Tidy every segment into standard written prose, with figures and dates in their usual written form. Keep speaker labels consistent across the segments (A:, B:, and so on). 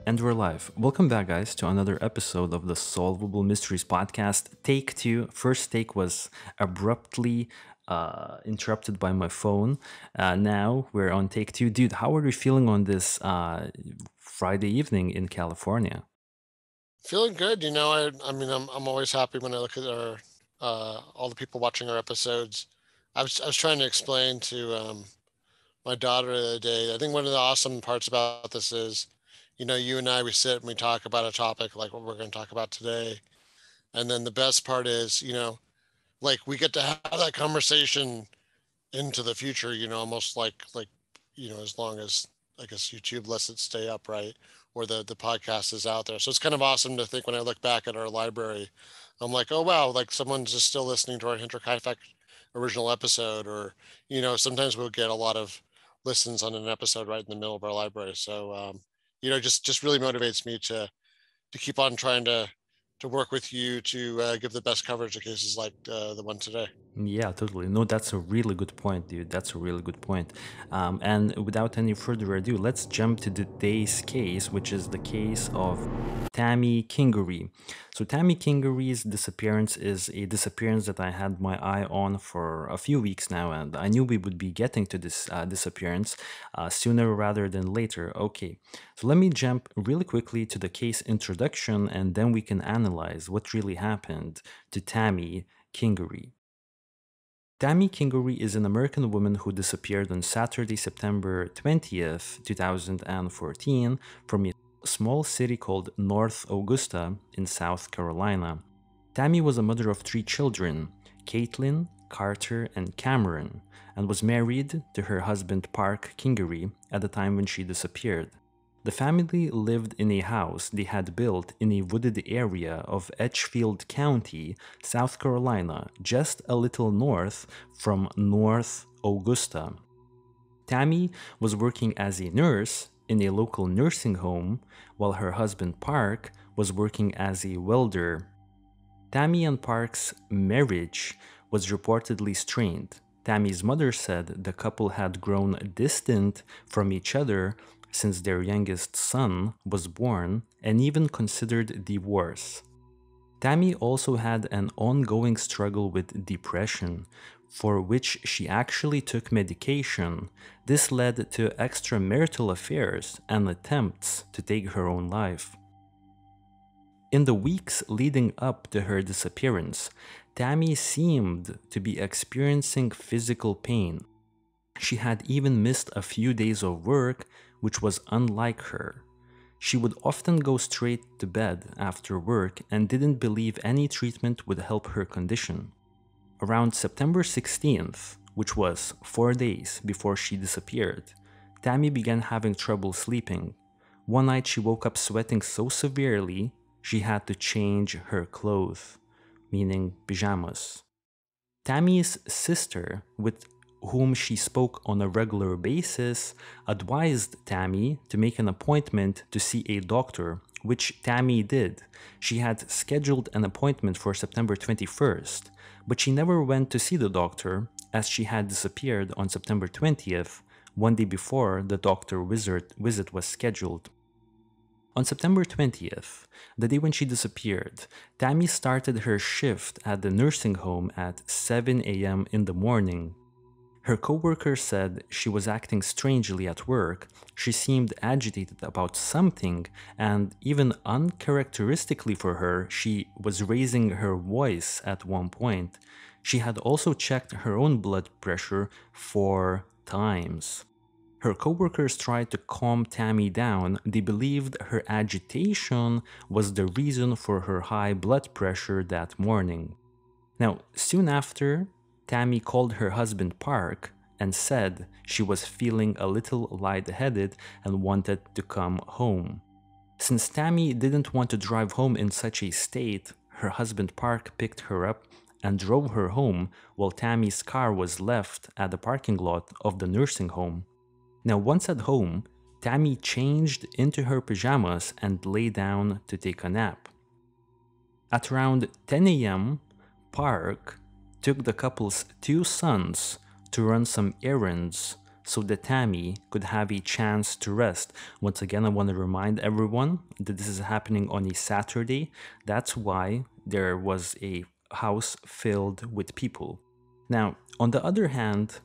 A: And we're live. Welcome back, guys, to another episode of the Solvable Mysteries podcast. Take two. First take was abruptly interrupted by my phone. Now we're on take two. Dude, how are you feeling on this Friday evening in California?
B: Feeling good, I'm always happy when I look at our all the people watching our episodes. I was trying to explain to my daughter the other day. I think one of the awesome parts about this is, you and I we sit and we talk about a topic like what we're going to talk about today, and then the best part is, like we get to have that conversation into the future. Almost like as long as I guess YouTube lets it stay up, right? Or the podcast is out there. So it's kind of awesome to think when I look back at our library, I'm like, oh wow, like someone's just still listening to our Hinterkaifeck original episode, or sometimes we'll get a lot of listens on an episode right in the middle of our library. So just really motivates me to keep on trying to work with you to give the best coverage of cases like the one today.
A: Yeah, totally. No, that's a really good point, dude. That's a really good point. And without any further ado, let's jump to today's case, which is the case of Tammy Kingery. So, Tammy Kingery's disappearance is a disappearance that I had my eye on for a few weeks now, and I knew we would be getting to this disappearance sooner rather than later. Okay, so let me jump really quickly to the case introduction, and then we can analyze what really happened to Tammy Kingery. Tammy Kingery is an American woman who disappeared on Saturday, September 20th, 2014, from a small city called North Augusta in South Carolina. Tammy was a mother of three children, Caitlin, Carter, and Cameron, and was married to her husband Park Kingery at the time when she disappeared. The family lived in a house they had built in a wooded area of Edgefield County, South Carolina, just a little north from North Augusta. Tammy was working as a nurse in a local nursing home, while her husband Park was working as a welder. Tammy and Park's marriage was reportedly strained. Tammy's mother said the couple had grown distant from each other since their youngest son was born and even considered divorce. Tammy also had an ongoing struggle with depression, for which she actually took medication. This led to extramarital affairs and attempts to take her own life. In the weeks leading up to her disappearance, Tammy seemed to be experiencing physical pain. She had even missed a few days of work, which was unlike her. She would often go straight to bed after work and didn't believe any treatment would help her condition. Around September 16th, which was 4 days before she disappeared, Tammy began having trouble sleeping. One night she woke up sweating so severely she had to change her clothes, meaning pajamas. Tammy's sister, with whom she spoke on a regular basis, advised Tammy to make an appointment to see a doctor, which Tammy did. She had scheduled an appointment for September 21st, but she never went to see the doctor as she had disappeared on September 20th, one day before the doctor visit was scheduled. On September 20th, the day when she disappeared, Tammy started her shift at the nursing home at 7 a.m. in the morning. Her coworker said she was acting strangely at work, she seemed agitated about something, and even uncharacteristically for her, she was raising her voice at one point. She had also checked her own blood pressure 4 times. Her coworkers tried to calm Tammy down. They believed her agitation was the reason for her high blood pressure that morning. Now, soon after, Tammy called her husband Park and said she was feeling a little lightheaded and wanted to come home. Since Tammy didn't want to drive home in such a state, her husband Park picked her up and drove her home while Tammy's car was left at the parking lot of the nursing home. Now, once at home, Tammy changed into her pajamas and lay down to take a nap. At around 10 a.m., Park took the couple's two sons to run some errands so that Tammy could have a chance to rest. Once again, I want to remind everyone that this is happening on a Saturday. That's why there was a house filled with people. Now, on the other hand,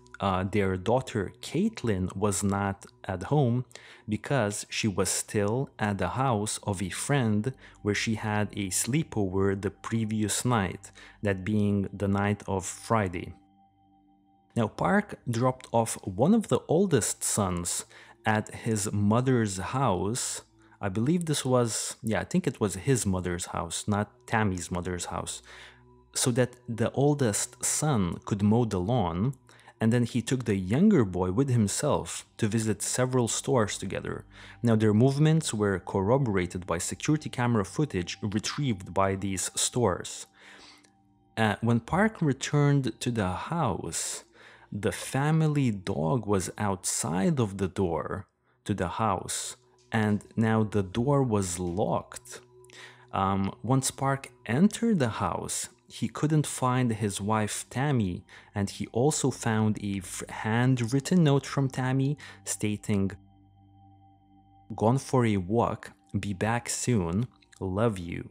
A: their daughter Caitlin was not at home because she was still at the house of a friend where she had a sleepover the previous night, that being the night of Friday. Now, Park dropped off one of the oldest sons at his mother's house. I believe this was, yeah, I think it was his mother's house, not Tammy's mother's house, so that the oldest son could mow the lawn, and then he took the younger boy with himself to visit several stores together. Now, their movements were corroborated by security camera footage retrieved by these stores. When Park returned to the house, the family dog was outside of the door to the house, and now the door was locked. Once Park entered the house, he couldn't find his wife Tammy, and he also found a handwritten note from Tammy stating, "Gone for a walk, be back soon, love you."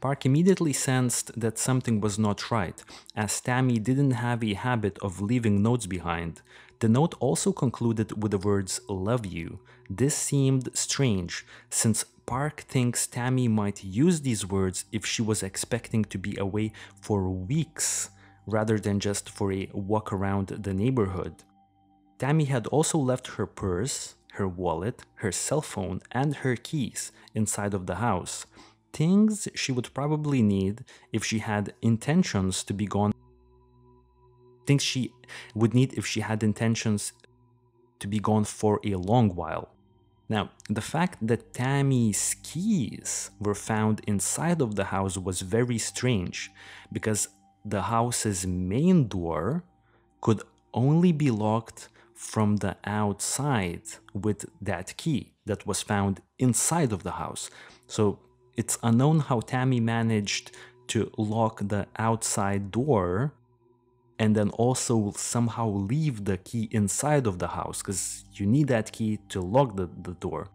A: Park immediately sensed that something was not right, as Tammy didn't have a habit of leaving notes behind. The note also concluded with the words "love you." This seemed strange, since Park thinks Tammy might use these words if she was expecting to be away for weeks, rather than just for a walk around the neighborhood. Tammy had also left her purse, her wallet, her cell phone, and her keys inside of the house. Things she would probably need if she had intentions to be gone. Things she would need if she had intentions to be gone for a long while. Now, the fact that Tammy's keys were found inside of the house was very strange, because the house's main door could only be locked from the outside with that key that was found inside of the house. So it's unknown how Tammy managed to lock the outside door and then also somehow leave the key inside of the house, because you need that key to lock the door.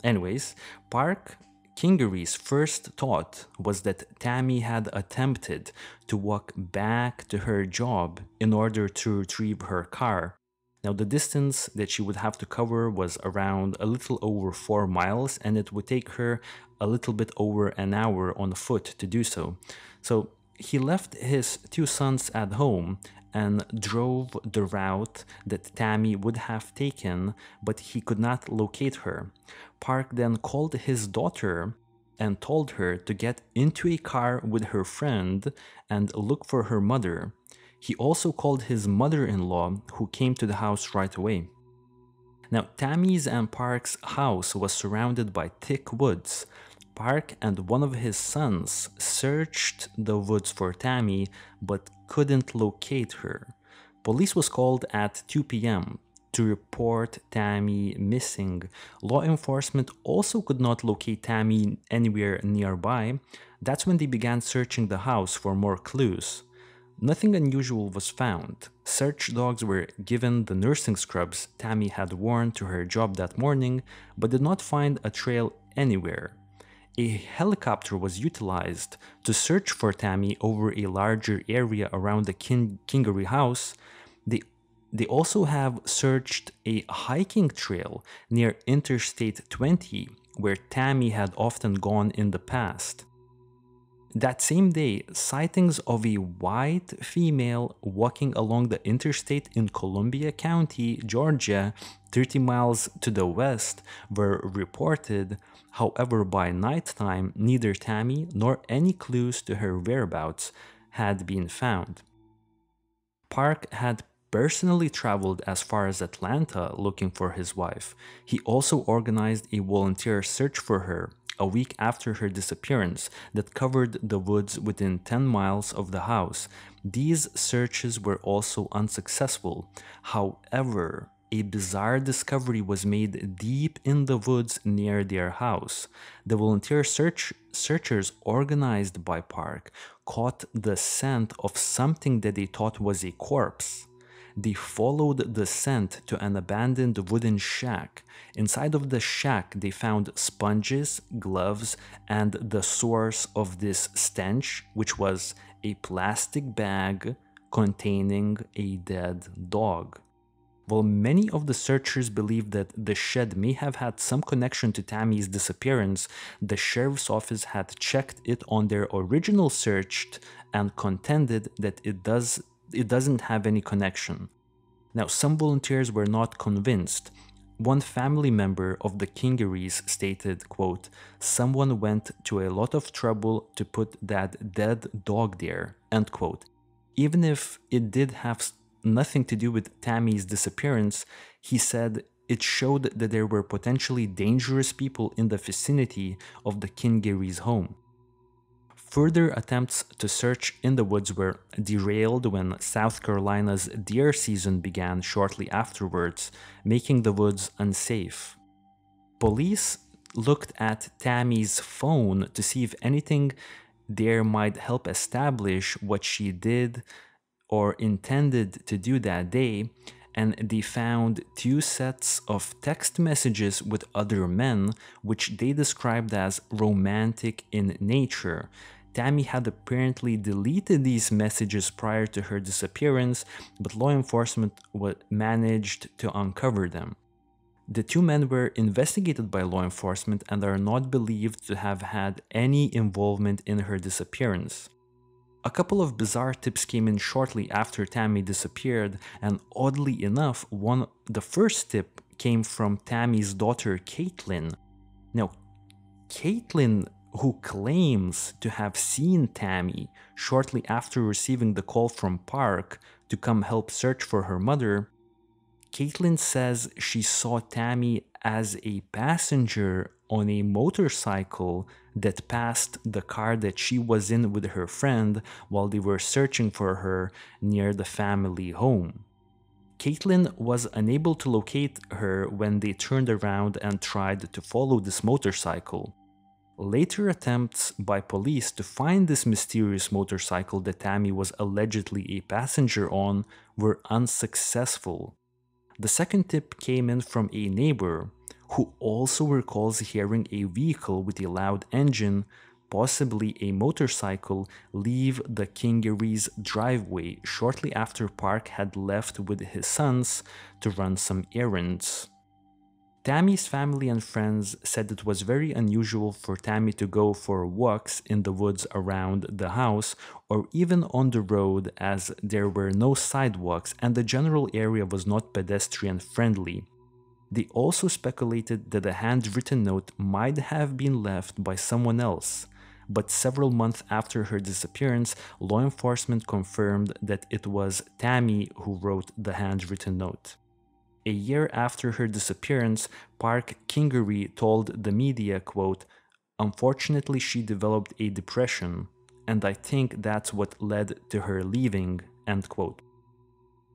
A: Anyways, Park Kingery's first thought was that Tammy had attempted to walk back to her job in order to retrieve her car. Now, the distance that she would have to cover was around a little over 4 miles, and it would take her a little bit over an hour on foot to do so. So he left his two sons at home and drove the route that Tammy would have taken, but he could not locate her. Park then called his daughter and told her to get into a car with her friend and look for her mother. He also called his mother-in-law, who came to the house right away. Now, Tammy's and Park's house was surrounded by thick woods. Park and one of his sons searched the woods for Tammy, but couldn't locate her. Police was called at 2 p.m. to report Tammy missing. Law enforcement also could not locate Tammy anywhere nearby. That's when they began searching the house for more clues. Nothing unusual was found. Search dogs were given the nursing scrubs Tammy had worn to her job that morning, but did not find a trail anywhere. A helicopter was utilized to search for Tammy over a larger area around the Kingery house. They also have searched a hiking trail near Interstate 20, where Tammy had often gone in the past. That same day, sightings of a white female walking along the interstate in Columbia County, Georgia, 30 miles to the west, were reported. However, by nighttime, neither Tammy nor any clues to her whereabouts had been found. Park had personally traveled as far as Atlanta looking for his wife. He also organized a volunteer search for her a week after her disappearance that covered the woods within 10 miles of the house. These searches were also unsuccessful. However, a bizarre discovery was made deep in the woods near their house. The volunteer searchers organized by Park caught the scent of something that they thought was a corpse. They followed the scent to an abandoned wooden shack. Inside of the shack, they found sponges, gloves, and the source of this stench, which was a plastic bag containing a dead dog. While many of the searchers believe that the shed may have had some connection to Tammy's disappearance, the sheriff's office had checked it on their original search and contended that it doesn't have any connection. Now, some volunteers were not convinced. One family member of the Kingerys stated, quote, "Someone went to a lot of trouble to put that dead dog there," end quote. Even if it did have nothing to do with Tammy's disappearance, he said it showed that there were potentially dangerous people in the vicinity of the Kingerys' home. Further attempts to search in the woods were derailed when South Carolina's deer season began shortly afterwards, making the woods unsafe. Police looked at Tammy's phone to see if anything there might help establish what she did or intended to do that day, and they found two sets of text messages with other men, which they described as romantic in nature. Tammy had apparently deleted these messages prior to her disappearance, but law enforcement managed to uncover them. The two men were investigated by law enforcement and are not believed to have had any involvement in her disappearance. A couple of bizarre tips came in shortly after Tammy disappeared, and oddly enough, the first tip came from Tammy's daughter, Caitlin. Now, Caitlin, who claims to have seen Tammy shortly after receiving the call from Park to come help search for her mother, Caitlin says she saw Tammy as a passenger on a motorcycle that passed the car that she was in with her friend while they were searching for her near the family home. Caitlin was unable to locate her when they turned around and tried to follow this motorcycle. Later attempts by police to find this mysterious motorcycle that Tammy was allegedly a passenger on were unsuccessful. The second tip came in from a neighbor who also recalls hearing a vehicle with a loud engine, possibly a motorcycle, leave the Kingery's driveway shortly after Park had left with his sons to run some errands. Tammy's family and friends said it was very unusual for Tammy to go for walks in the woods around the house or even on the road, as there were no sidewalks and the general area was not pedestrian friendly. They also speculated that a handwritten note might have been left by someone else, but several months after her disappearance, law enforcement confirmed that it was Tammy who wrote the handwritten note. A year after her disappearance, Park Kingery told the media, quote, "Unfortunately, she developed a depression, and I think that's what led to her leaving," end quote.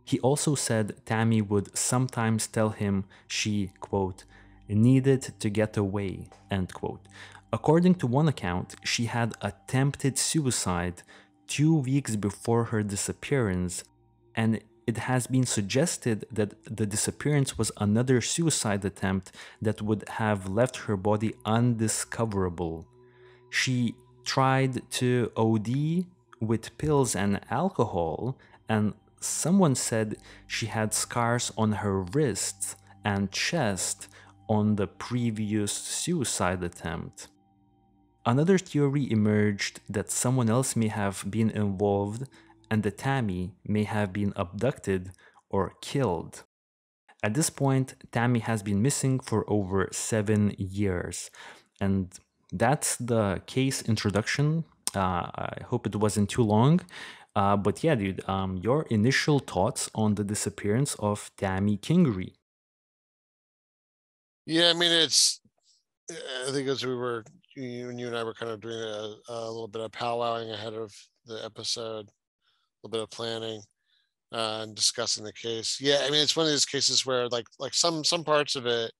A: He also said Tammy would sometimes tell him she, quote, "needed to get away," end quote. According to one account, she had attempted suicide 2 weeks before her disappearance, and it has been suggested that the disappearance was another suicide attempt that would have left her body undiscoverable. She tried to OD with pills and alcohol, and someone said she had scars on her wrists and chest on the previous suicide attempt. Another theory emerged that someone else may have been involved and that Tammy may have been abducted or killed. At this point, Tammy has been missing for over 7 years. And that's the case introduction. I hope it wasn't too long. But yeah, dude, your initial thoughts on the disappearance of Tammy Kingery?
B: Yeah, I mean, I think as you and I were kind of doing a little bit of powwowing ahead of the episode, a little bit of planning, and discussing the case. Yeah, I mean, it's one of those cases where like some parts of it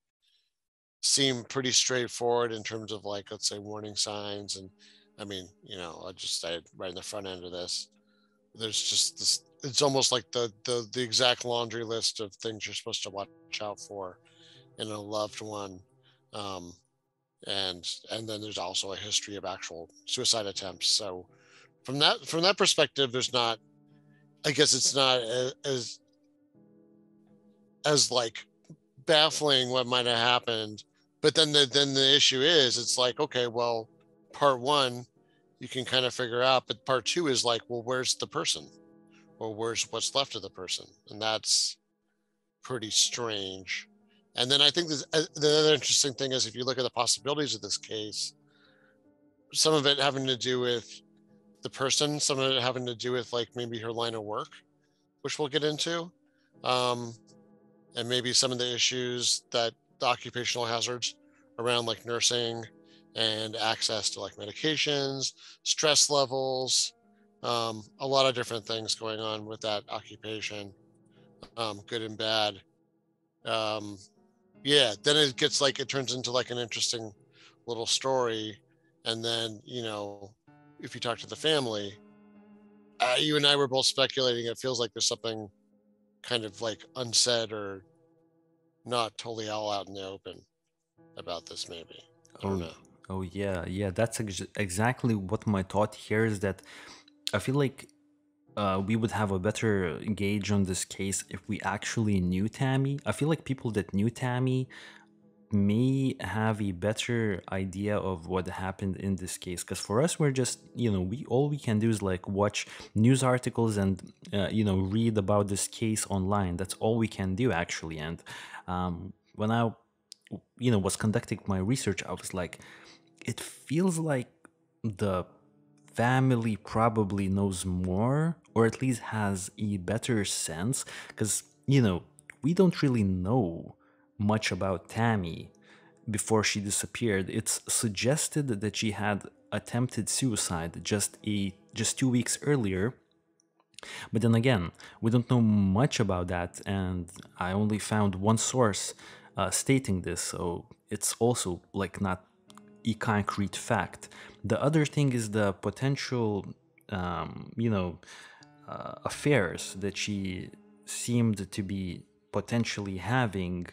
B: seem pretty straightforward in terms of, like, let's say, warning signs. And I mean, I just say right in the front end of this, there's just this it's almost like the exact laundry list of things you're supposed to watch out for in a loved one. Um, and then there's also a history of actual suicide attempts. So from that perspective, there's not, I guess it's not as like baffling what might have happened. But then the issue is, it's like, okay, well, part one you can kind of figure out, but part two is like, well, where's the person, or where's what's left of the person, and that's pretty strange. And then I think the other interesting thing is, if you look at the possibilities of this case, some of it having to do with the person, some of it having to do with like maybe her line of work, which we'll get into, um, and maybe some of the issues that the occupational hazards around like nursing and access to like medications, stress levels, a lot of different things going on with that occupation, good and bad. Um, yeah, then it gets like, it turns into like an interesting little story. And then, if you talk to the family, you and I were both speculating, it feels like there's something kind of like unsaid or not totally all out in the open about this, maybe. I don't
A: Oh,
B: know.
A: oh yeah, yeah. That's exactly what my thought here is, that I feel like we would have a better gauge on this case if we actually knew Tammy. I feel like people that knew Tammy may have a better idea of what happened in this case, because for us, we're just, we all we can do is like watch news articles and read about this case online. That's all we can do, actually. And when I was conducting my research, I was like, it feels like the family probably knows more, or at least has a better sense, because we don't really know much about Tammy before she disappeared. It's suggested that she had attempted suicide just 2 weeks earlier, but then again, we don't know much about that, and I only found one source stating this, so it's also like not a concrete fact. The other thing is the potential, affairs that she seemed to be potentially having.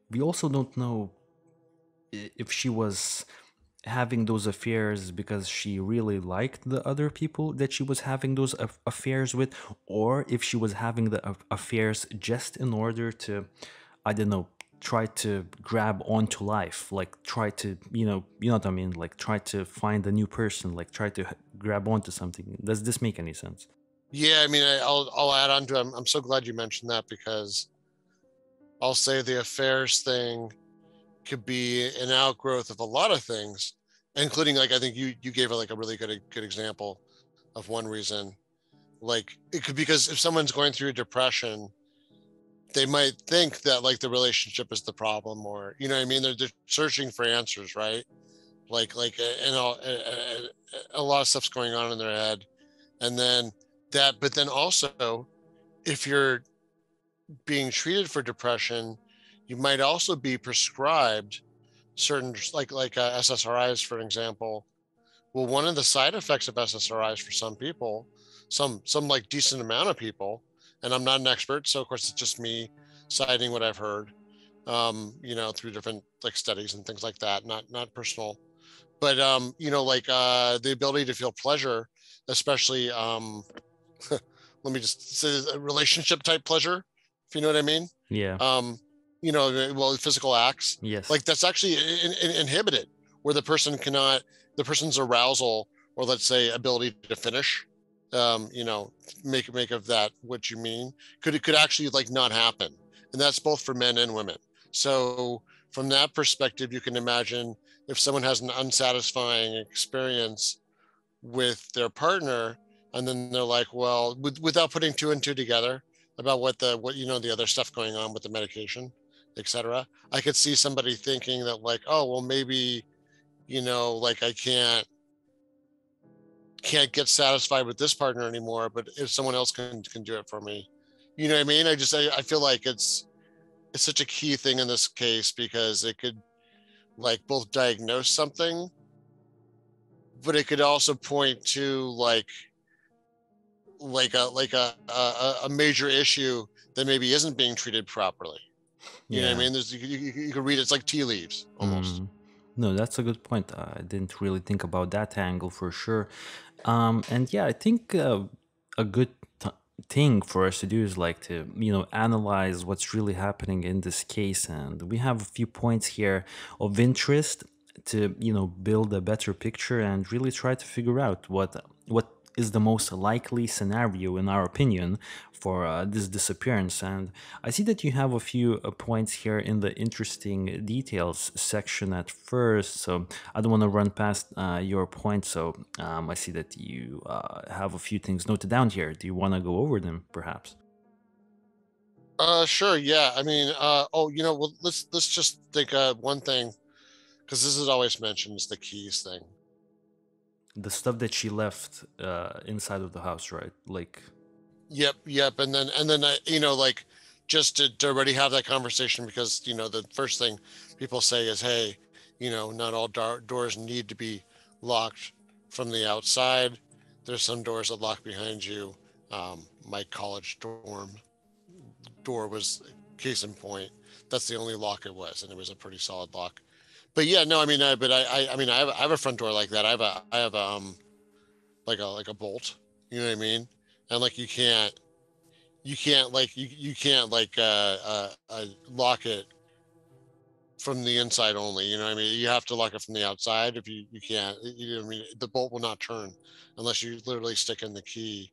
A: We also don't know if she was having those affairs because she really liked the other people that she was having those affairs with, or if she was having the affairs just in order to, I don't know, try to grab onto life, like try to, what I mean, like try to find a new person, like try to grab onto something. Does this make any sense?
B: Yeah, I mean, I'll add on to it. I'm so glad you mentioned that, because I'll say the affairs thing could be an outgrowth of a lot of things, including, like, I think you gave like a really good example of one reason. Like, it could, because if someone's going through depression, they might think that like the relationship is the problem, or you know what I mean, they're searching for answers, right? And a lot of stuff's going on in their head. And then but then also, if you're being treated for depression, you might also be prescribed certain, like SSRIs, for example. Well, one of the side effects of SSRIs for some people, some like decent amount of people, and I'm not an expert, so of course it's just me citing what I've heard, through different like studies and things like that, not personal, but the ability to feel pleasure, especially let me just say, a relationship type pleasure, if you know what I mean.
A: Yeah.
B: Um, well, physical acts,
A: Yes.
B: like that's actually inhibited, where the person's arousal, or let's say ability to finish, um, you know, make of that what you mean, could actually like not happen. And that's both for men and women. So from that perspective, you can imagine if someone has an unsatisfying experience with their partner, and then they're like, well, without putting two and two together about the other stuff going on with the medication, etc., I could see somebody thinking that like, oh well, maybe, like I can't get satisfied with this partner anymore, but if someone else can do it for me, you know what I mean. I feel like it's such a key thing in this case, because it could like both diagnose something, but it could also point to like a major issue that maybe isn't being treated properly. You know what I
A: Yeah.
B: mean? You can read it's like tea leaves almost.
A: Mm. No, that's a good point. I didn't really think about that angle for sure. And yeah, I think a good t- thing for us to do is like to, analyze what's really happening in this case. And we have a few points here of interest to, build a better picture and really try to figure out what is the most likely scenario, in our opinion, for this disappearance. And I see that you have a few points here in the interesting details section at first. So I don't want to run past your point. So I see that you have a few things noted down here. Do you want to go over them, perhaps?
B: Sure, yeah. I mean, well, let's just think one thing because this is always mentioned is the keys thing.
A: The stuff that she left inside of the house, right? Like,
B: Yep, yep. And then like just to already have that conversation because the first thing people say is, hey, not all doors need to be locked from the outside. There's some doors that lock behind you. My college dorm door was case in point. That's the only lock it was, and it was a pretty solid lock. But yeah, no, I mean, but I mean, I have a front door like that. I have like a bolt. You know what I mean? And like you can't lock it from the inside only. You know what I mean? You have to lock it from the outside. If you can't, you know what I mean? The bolt will not turn unless you literally stick in the key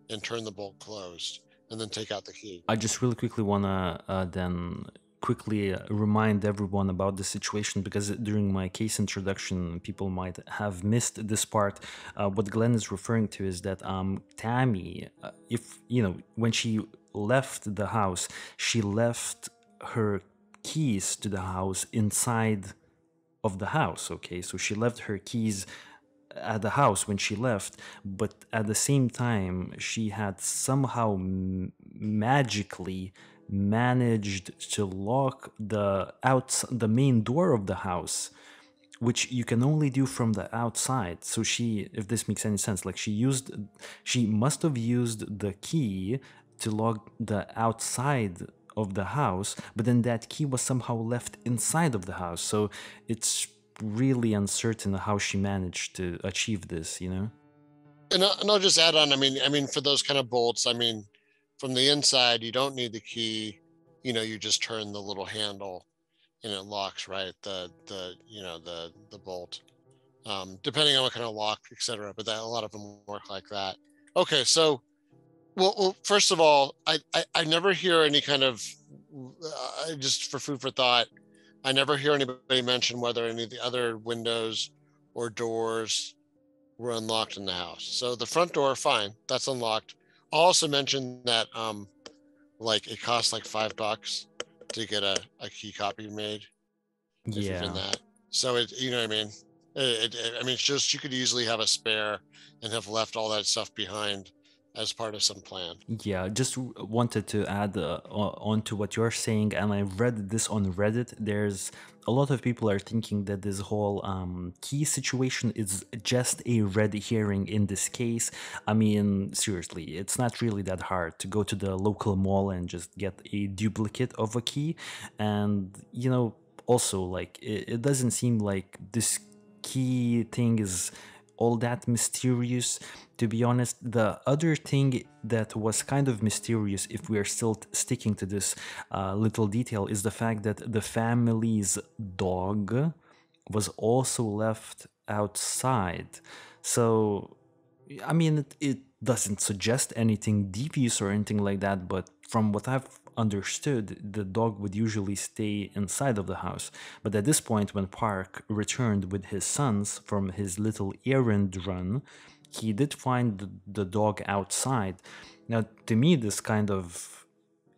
B: and turn the bolt closed and then take out the key.
A: I just really quickly want to then quickly remind everyone about the situation because during my case introduction, people might have missed this part. What Glenn is referring to is that Tammy, if when she left the house, she left her keys to the house inside of the house. Okay, so she left her keys at the house when she left, but at the same time, she had somehow magically managed to lock the main door of the house, which you can only do from the outside. So she, if this makes any sense, like she must have used the key to lock the outside of the house, but then that key was somehow left inside of the house. So it's really uncertain how she managed to achieve this.
B: And I'll just add on. I mean, for those kind of bolts, I mean, from the inside, you don't need the key. You just turn the little handle and it locks, right? The bolt. Depending on what kind of lock, etc. But that a lot of them work like that. Okay, so well first of all, I never hear any kind of just for food for thought. I never hear anybody mention whether any of the other windows or doors were unlocked in the house. So the front door, fine, that's unlocked. I'll also mention that like it costs like $5 to get a key copy made if even
A: Yeah.
B: that. So you know what I mean? I mean, it's just you could easily have a spare and have left all that stuff behind as part of some plan.
A: Yeah, just wanted to add on to what you're saying, and I read this on Reddit. There's a lot of people are thinking that this whole key situation is just a red herring in this case. I mean, seriously, it's not really that hard to go to the local mall and just get a duplicate of a key. And, also, like, it doesn't seem like this key thing is all that mysterious. To be honest, the other thing that was kind of mysterious, if we're still sticking to this little detail, is the fact that the family's dog was also left outside. So I mean, it doesn't suggest anything devious or anything like that, but from what I've understood, the dog would usually stay inside of the house. But at this point, when Park returned with his sons from his little errand run, he did find the dog outside. Now, to me, this kind of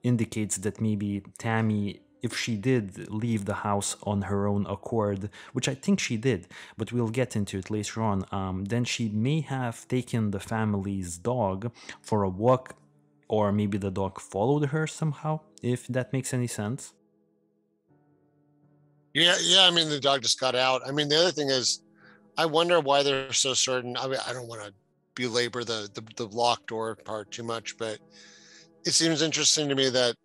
A: indicates that maybe Tammy, if she did leave the house on her own accord, which I think she did, but we'll get into it later on, then she may have taken the family's dog for a walk, or maybe the dog followed her somehow, if that makes any sense.
B: Yeah, yeah. I mean, the dog just got out. I mean, the other thing is, I wonder why they're so certain. I mean, I don't want to. belabor the locked door part too much, but it seems interesting to me that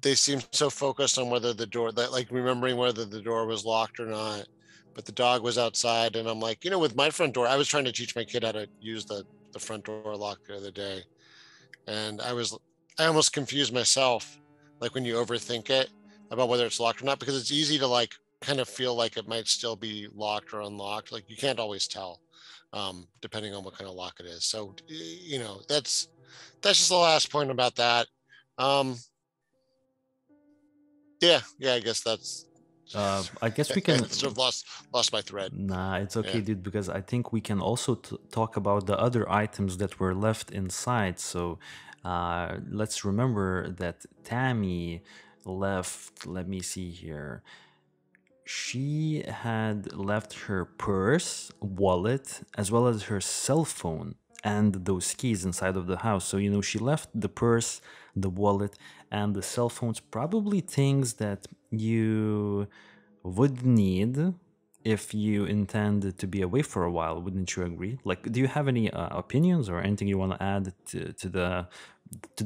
B: they seem so focused on whether the door, that like remembering whether the door was locked or not, but the dog was outside. And I'm like, with my front door, I was trying to teach my kid how to use the front door lock the other day, and I almost confused myself, like when you overthink it about whether it's locked or not, because it's easy to like kind of feel like it might still be locked or unlocked. Like you can't always tell, depending on what kind of lock it is. So that's just the last point about that. um yeah, I guess that's
A: I guess we
B: I
A: can.
B: sort of lost my thread.
A: Nah, it's okay,
B: Yeah.
A: dude, because I think we can also talk about the other items that were left inside. So let's remember that Tammy left, let me see here. She had left her purse, wallet, as well as her cell phone and those keys inside of the house. So, she left the purse, the wallet, and the cell phones, probably things that you would need if you intend to be away for a while. Wouldn't you agree? Like, do you have any opinions or anything you want to add to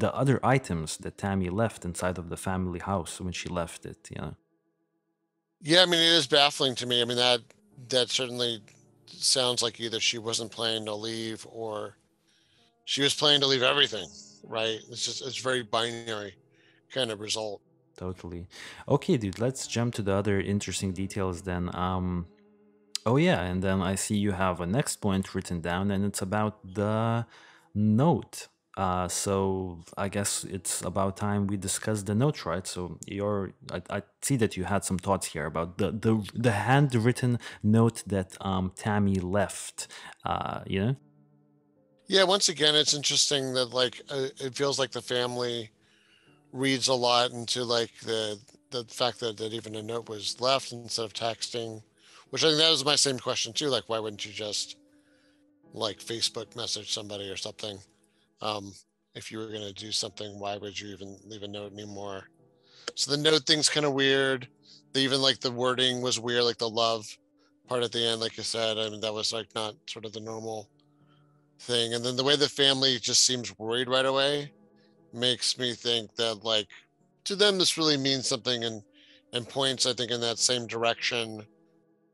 A: the other items that Tammy left inside of the family house when she left it?
B: Yeah, I mean, it is baffling to me. I mean, that certainly sounds like either she wasn't planning to leave or she was planning to leave everything, right? It's very binary kind of result.
A: Totally. Okay, dude, let's jump to the other interesting details then. Oh yeah, and then I see you have a next point written down, and it's about the note. So I guess it's about time we discuss the note, right? So I see that you had some thoughts here about the handwritten note that Tammy left. You know?
B: Yeah, once again, it's interesting that like it feels like the family reads a lot into like the fact that even a note was left instead of texting, which I think that was my same question too. Like, why wouldn't you just like Facebook message somebody or something? Um, if you were gonna do something, why would you even leave a note anymore? So the note thing's kind of weird. Even like the wording was weird, like the love part at the end, like you said. I mean, that was like not sort of the normal thing. And then the way the family just seems worried right away makes me think that like to them this really means something, and points I think in that same direction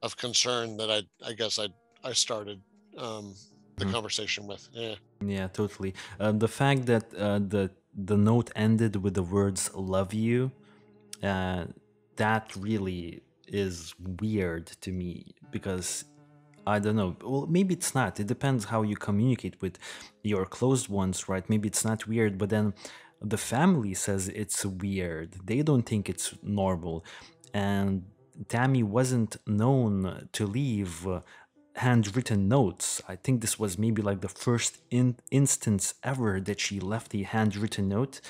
B: of concern that I guess I started the conversation with. Yeah.
A: Yeah, totally. The fact that the note ended with the words "love you," uh, that really is weird to me because I don't know. Well, maybe it's not. It depends how you communicate with your closed ones, right? Maybe it's not weird, but then the family says it's weird. They don't think it's normal. And Tammy wasn't known to leave handwritten notes. I think this was maybe like the first instance ever that she left a handwritten note.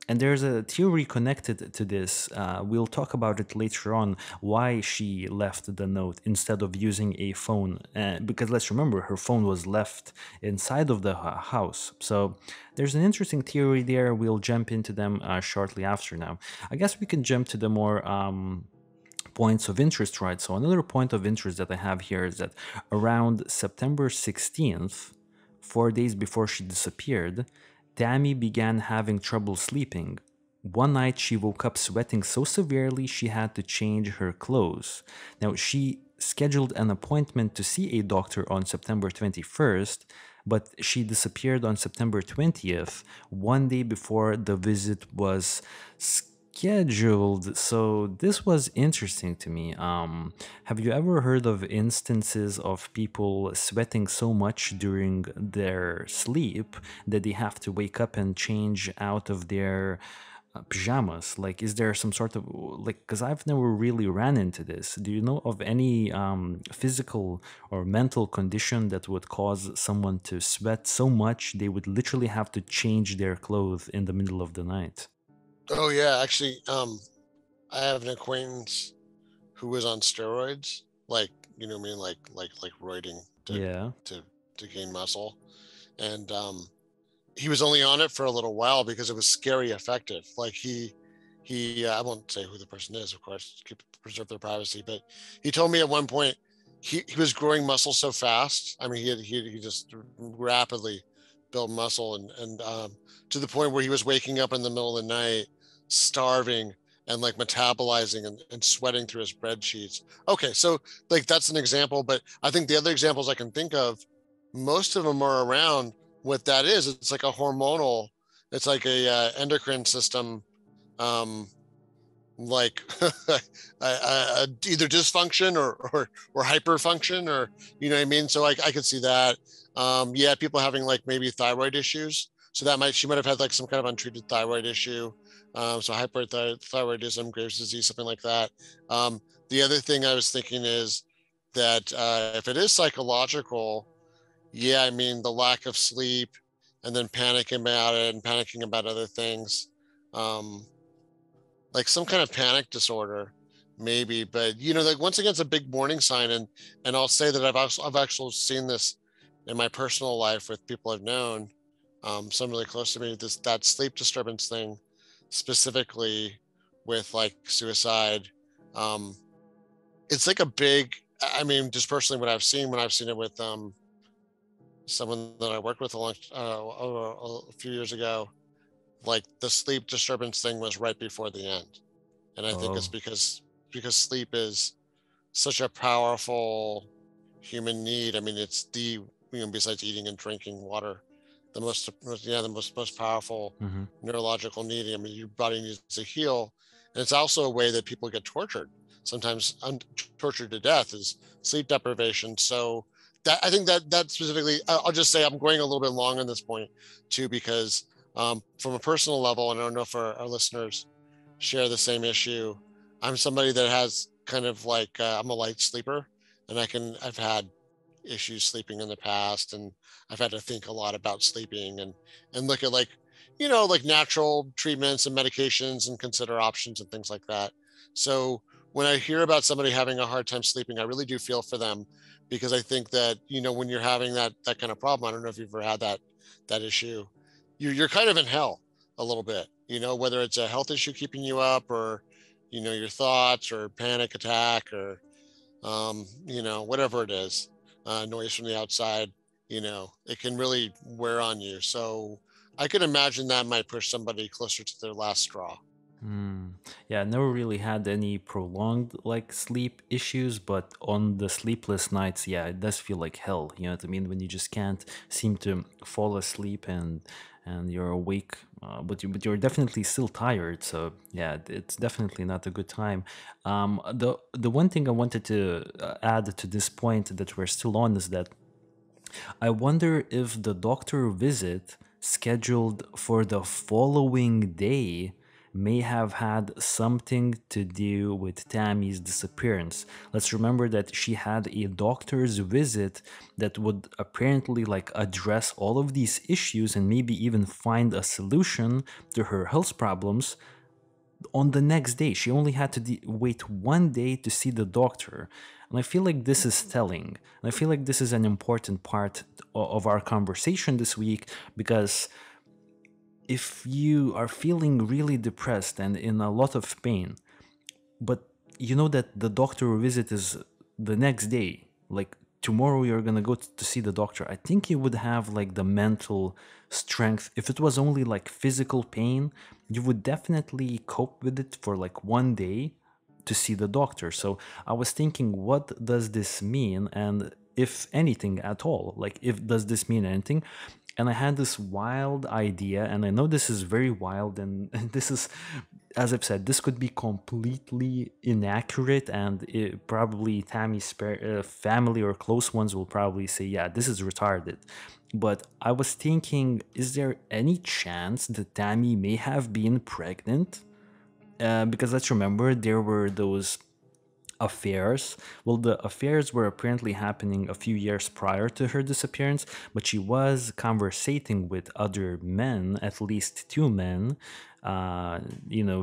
A: And there's a theory connected to this. We'll talk about it later on, why she left the note instead of using a phone. Because let's remember, her phone was left inside of the house. So there's an interesting theory there. We'll jump into them shortly after now. I guess we can jump to the more points of interest, right? So another point of interest that I have here is that around September 16th, 4 days before she disappeared, Tammy began having trouble sleeping. One night she woke up sweating so severely she had to change her clothes. Now, she scheduled an appointment to see a doctor on September 21st, but she disappeared on September 20th, one day before the visit was scheduled. So this was interesting to me. Have you ever heard of instances of people sweating so much during their sleep that they have to wake up and change out of their pajamas? Like, is there some sort of like? Because I've never really ran into this. Do you know of any physical or mental condition that would cause someone to sweat so much they would literally have to change their clothes in the middle of the night?
B: Oh yeah, actually, I have an acquaintance who was on steroids, like what I mean, like roiding
A: Yeah.
B: to to gain muscle, and he was only on it for a little while because it was scary effective. Like he I won't say who the person is, of course, keep preserve their privacy, but he told me at one point he was growing muscle so fast. I mean, he just rapidly built muscle, and to the point where he was waking up in the middle of the night, starving and like metabolizing and sweating through his bread sheets. Okay, so like that's an example, but I think the other examples I can think of, most of them are around what that is. It's like a hormonal, it's like a endocrine system, um, like either dysfunction or hyperfunction, or you know what I mean. So like I could see that. Yeah, people having like maybe thyroid issues. So that she might have had like some kind of untreated thyroid issue. So hyperthyroidism, Graves' disease, something like that. The other thing I was thinking is that if it is psychological, yeah, I mean the lack of sleep and then panicking about it and panicking about other things. Um, like some kind of panic disorder, maybe. But you know, like once again, it's a big warning sign, and I'll say that I've actually seen this in my personal life with people I've known, some really close to me. That sleep disturbance thing, specifically with like suicide, um, it's like a big. I mean, just personally, what I've seen when I've seen it with someone that I worked with a few years ago, like the sleep disturbance thing was right before the end. And I think it's
A: Oh.
B: because sleep is such a powerful human need. I mean, it's besides eating and drinking water, the most powerful
A: Hmm.
B: neurological need. I mean, your body needs to heal, and it's also a way that people get tortured. Sometimes tortured to death is sleep deprivation. So that I think that specifically, I'll just say I'm going a little bit long on this point too, because from a personal level, and I don't know if our listeners share the same issue. I'm somebody that has kind of like I'm a light sleeper, and I've had issues sleeping in the past, and I've had to think a lot about sleeping and look at like like natural treatments and medications and consider options and things like that. So when I hear about somebody having a hard time sleeping, I really do feel for them, because I think that when you're having that kind of problem, I don't know if you've ever had that issue, you're kind of in hell a little bit, whether it's a health issue keeping you up, or your thoughts or panic attack, or whatever it is, noise from the outside, it can really wear on you. So I can imagine that might push somebody closer to their last straw.
A: Mm. Yeah, I never really had any prolonged like sleep issues, but on the sleepless nights, yeah, it does feel like hell. You know what I mean? When you just can't seem to fall asleep and you're awake, but you're definitely still tired. So yeah, it's definitely not a good time. The one thing I wanted to add to this point that we're still on is that I wonder if the doctor visit scheduled for the following day may have had something to do with Tammy's disappearance. Let's remember that she had a doctor's visit that would apparently like address all of these issues and maybe even find a solution to her health problems on the next day. She only had to wait one day to see the doctor. And I feel like this is telling. And I feel like this is an important part of our conversation this week, because if you are feeling really depressed and in a lot of pain, but you know that the doctor visit is the next day, like tomorrow you're gonna go to see the doctor, I think you would have like the mental strength. If it was only like physical pain, you would definitely cope with it for like one day to see the doctor. So I was thinking, what does this mean? And if anything at all, like if does this mean anything? And I had this wild idea, and I know this is very wild, and this is, as I've said, this could be completely inaccurate, and probably Tammy's family or close ones will probably say, yeah, this is retarded. But I was thinking, is there any chance that Tammy may have been pregnant? Because let's remember, there were those affairs. Well, the affairs were apparently happening a few years prior to her disappearance, but she was conversating with other men, at least two men,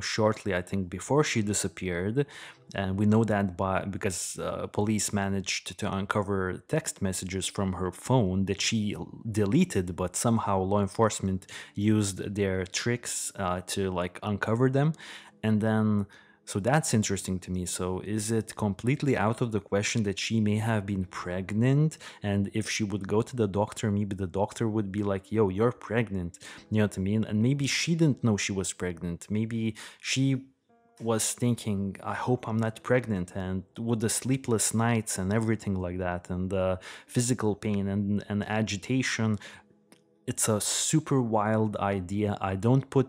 A: shortly, I think, before she disappeared. And we know that because police managed to uncover text messages from her phone that she deleted, but somehow law enforcement used their tricks to like uncover them. And then So that's interesting to me. So is it completely out of the question that she may have been pregnant? And if she would go to the doctor, maybe the doctor would be like, yo, you're pregnant. You know what I mean? And maybe she didn't know she was pregnant. Maybe she was thinking, I hope I'm not pregnant. And with the sleepless nights and everything like that, and the physical pain and agitation, it's a super wild idea. I don't put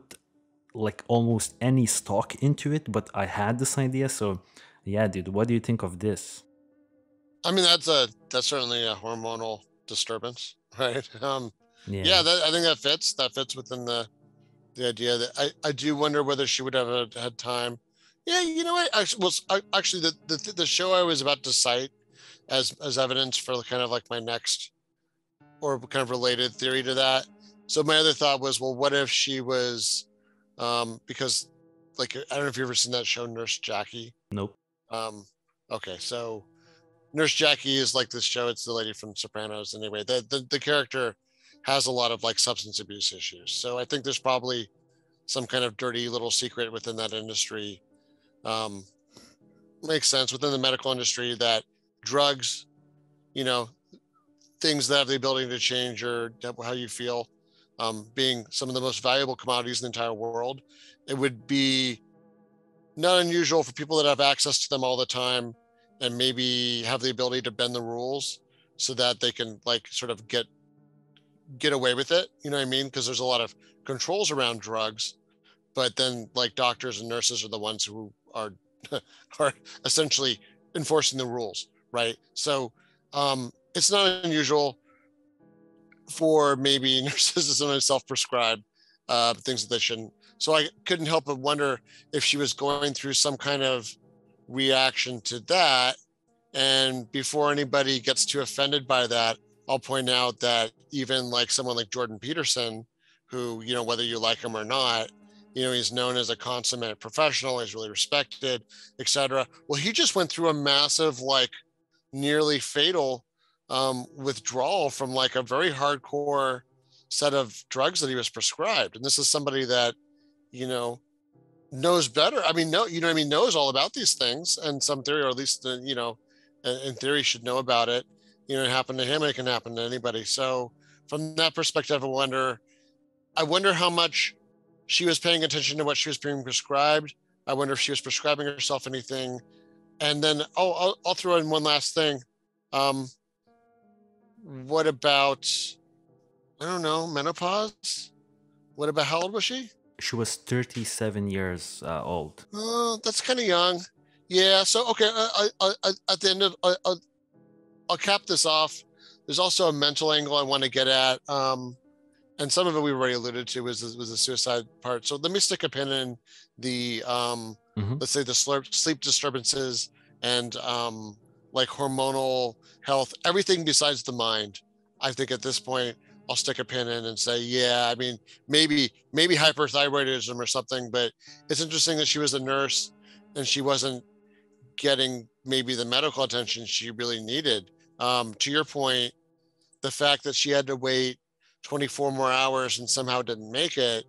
A: like almost any stock into it, but I had this idea. So yeah, dude, what do you think of this?
B: I mean, that's certainly a hormonal disturbance, right?
A: Yeah.
B: Yeah, I think that fits. That fits within the idea that I do wonder whether she would have had time. Yeah, you know what? Actually, the show I was about to cite as evidence for kind of like my next or kind of related theory to that. So my other thought was, well, what if she was, because like I don't know if you've ever seen that show Nurse Jackie.
A: Nope.
B: Um, okay, so Nurse Jackie is like this show. It's the lady from Sopranos. Anyway, the character has a lot of like substance abuse issues. So I think there's probably some kind of dirty little secret within that industry. Um, Makes sense within the medical industry that drugs, you know, things that have the ability to change your how you feel, being some of the most valuable commodities in the entire world, it would be not unusual for people that have access to them all the time and maybe have the ability to bend the rules so that they can like sort of get away with it. You know what I mean? Because there's a lot of controls around drugs, but then like doctors and nurses are the ones who are are essentially enforcing the rules, right? So it's not unusual for maybe nurses to sometimes self-prescribe things that they shouldn't. So I couldn't help but wonder if she was going through some kind of reaction to that. And before anybody gets too offended by that, I'll point out that even like someone like Jordan Peterson, who, you know, whether you like him or not, you know, he's known as a consummate professional, he's really respected, etc. Well, he just went through a massive, like nearly fatal withdrawal from like a very hardcore set of drugs that he was prescribed. And this is somebody that, you know, knows better. I mean, no, you know what I mean, knows all about these things and some theory, or at least, you know, in theory should know about it. You know, it happened to him and it can happen to anybody. So from that perspective, I wonder how much she was paying attention to what she was being prescribed. I wonder if she was prescribing herself anything. And then, I'll throw in one last thing. Um, what about, I don't know, menopause? What about, how old was she?
A: She was 37 years old.
B: Oh, that's kind of young. Yeah. So, okay. At the end of, I'll cap this off. There's also a mental angle I want to get at. And some of it we already alluded to was the suicide part. So let me stick a pin in the, let's say the sleep disturbances and like hormonal health, everything besides the mind. I think at this point, I'll stick a pin in and say, yeah, I mean, maybe hyperthyroidism or something, but it's interesting that she was a nurse and she wasn't getting maybe the medical attention she really needed. To your point, the fact that she had to wait 24 more hours and somehow didn't make it,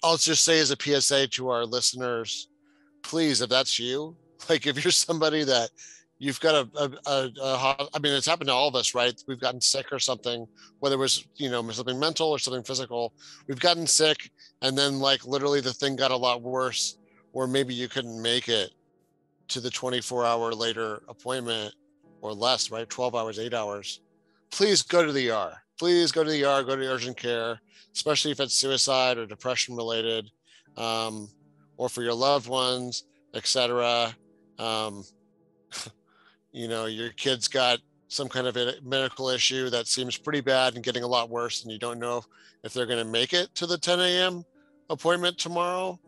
B: I'll just say as a PSA to our listeners, please, if that's you, like if you're somebody that you've got I mean, it's happened to all of us, right? We've gotten sick or something, whether it was, you know, something mental or something physical. We've gotten sick and then like literally the thing got a lot worse, or maybe you couldn't make it to the 24-hour later appointment or less, right? 12 hours, 8 hours. Please go to the ER. Please go to the ER, go to urgent care, especially if it's suicide or depression related, or for your loved ones, etc. You know, your kid's got some kind of a medical issue that seems pretty bad and getting a lot worse, and you don't know if they're going to make it to the 10 a.m. appointment tomorrow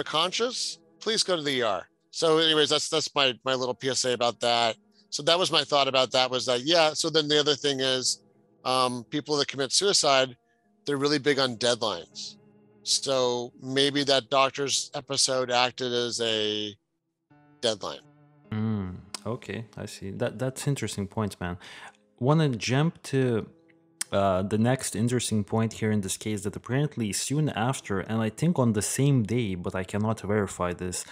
B: conscious, please go to the ER. So anyways, that's my little PSA about that. So that was my thought about that, was that, yeah. So then the other thing is people that commit suicide, they're really big on deadlines. So maybe that doctor's episode acted as a deadline.
A: Okay, I see. That's interesting point, man. Want to jump to the next interesting point here in this case, that apparently soon after, and I think on the same day, but I cannot verify this,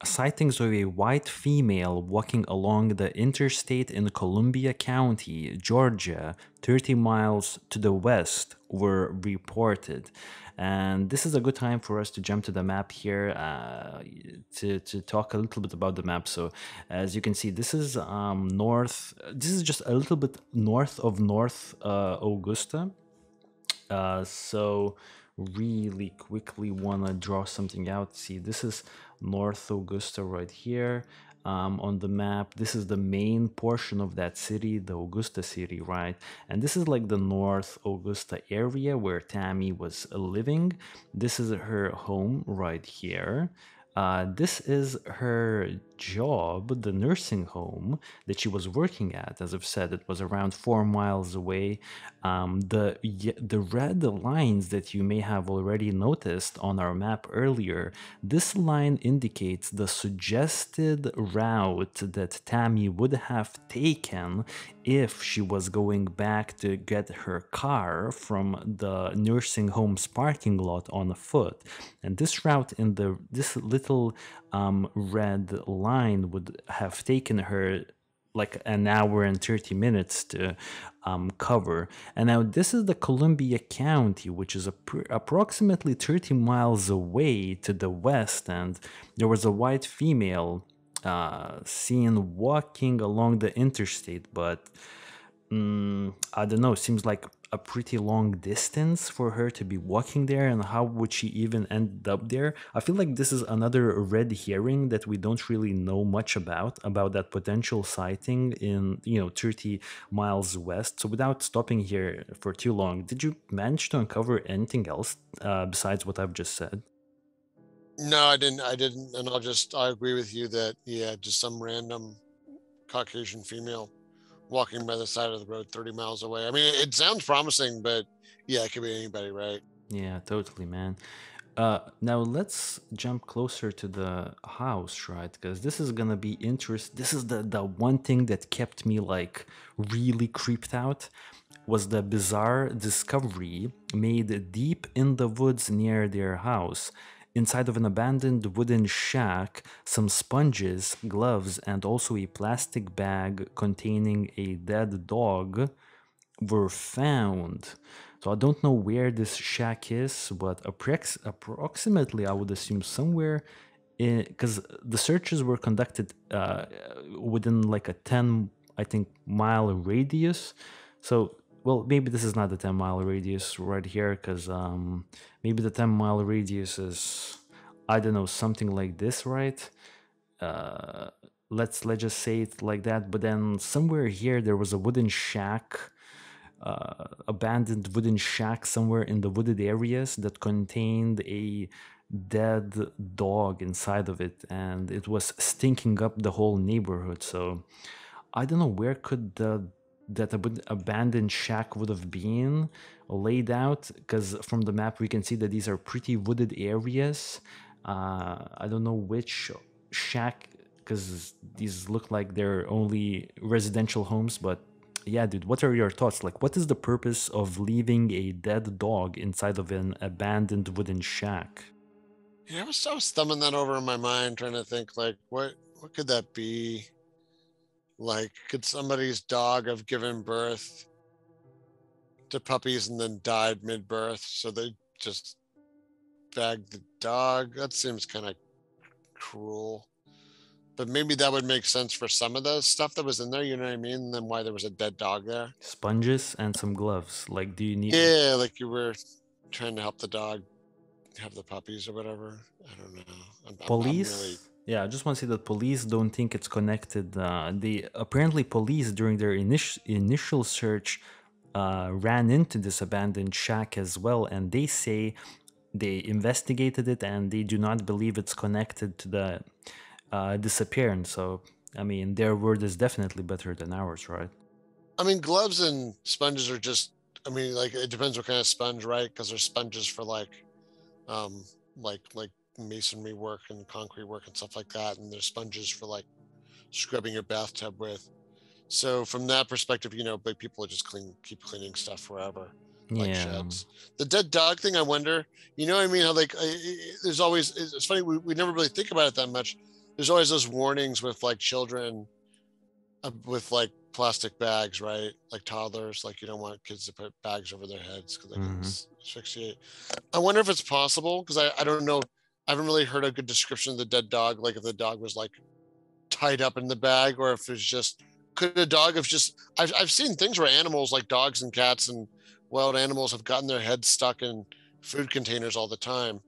A: sightings of a white female walking along the interstate in Columbia County, Georgia, 30 miles to the west, were reported. And this is a good time for us to jump to the map here to talk a little bit about the map. So, as you can see, this is north, this is just a little bit north of North Augusta. So really quickly want to draw something out. See, this is North Augusta right here on the map. This is the main portion of that city, the Augusta city, right? And this is like the North Augusta area where Tammy was living. This is her home right here. This is her job, the nursing home that she was working at. As I've said, it was around 4 miles away. The red lines that you may have already noticed on our map earlier, this line indicates the suggested route that Tammy would have taken if she was going back to get her car from the nursing home's parking lot on foot. And this route in this little red line would have taken her like an hour and 30 minutes to cover. And now this is the Columbia County, which is approximately 30 miles away to the west. And there was a white female seen walking along the interstate, but I don't know, seems like a pretty long distance for her to be walking there, and how would she even end up there? I feel like this is another red herring that we don't really know much about that potential sighting in, 30 miles west. So without stopping here for too long, did you manage to uncover anything else besides what I've just said?
B: No, I didn't, and I agree with you that, yeah, just some random Caucasian female walking by the side of the road 30 miles away. I mean, it sounds promising, but yeah, it could be anybody, right?
A: Yeah, totally, man. Now let's jump closer to the house, right? Because this is gonna be interest. This is the one thing that kept me like really creeped out, was the bizarre discovery made deep in the woods near their house. Inside of an abandoned wooden shack, some sponges, gloves, and also a plastic bag containing a dead dog were found. So I don't know where this shack is, but approximately I would assume somewhere, because the searches were conducted within like a 10, I think, mile radius. So, well, maybe this is not the 10-mile radius right here, because maybe the 10-mile radius is, I don't know, something like this, right? Uh, let's just say it like that. But then somewhere here there was a wooden shack, abandoned wooden shack somewhere in the wooded areas that contained a dead dog inside of it, and it was stinking up the whole neighborhood. So I don't know where could that abandoned shack would have been laid out, because from the map we can see that these are pretty wooded areas. I don't know which shack, because these look like they're only residential homes. But yeah, dude, what are your thoughts? Like, what is the purpose of leaving a dead dog inside of an abandoned wooden shack?
B: Yeah, I was thumbing that over in my mind, trying to think like what could that be? Like, could somebody's dog have given birth to puppies and then died mid-birth, so they just bagged the dog? That seems kind of cruel. But maybe that would make sense for some of the stuff that was in there, you know what I mean? And then why there was a dead dog there.
A: Sponges and some gloves. Like, do you need
B: Yeah, like you were trying to help the dog have the puppies or whatever. I don't know. I'm really.
A: police? Yeah, I just want to say that police don't think it's connected. They apparently police during their initial search ran into this abandoned shack as well, and they say they investigated it and they do not believe it's connected to the disappearance. So, I mean, their word is definitely better than ours, right?
B: I mean, gloves and sponges are just. I mean, like it depends what kind of sponge, right? Because there's sponges for um, like masonry work and concrete work and stuff like that, and there's sponges for like scrubbing your bathtub with. So from that perspective, like people just keep cleaning stuff forever, like
A: Yeah.
B: sheds. The dead dog thing, I wonder. You know what I mean? How like there's always. It's funny we never really think about it that much, there's always those warnings with like children with like plastic bags, right? Like toddlers, like you don't want kids to put bags over their heads because they can
A: Hmm.
B: asphyxiate. I wonder if it's possible because I don't know. I haven't really heard a good description of the dead dog. Like if the dog was like tied up in the bag, or if it's just could a dog have just I've seen things where animals like dogs and cats and wild animals have gotten their heads stuck in food containers all the time.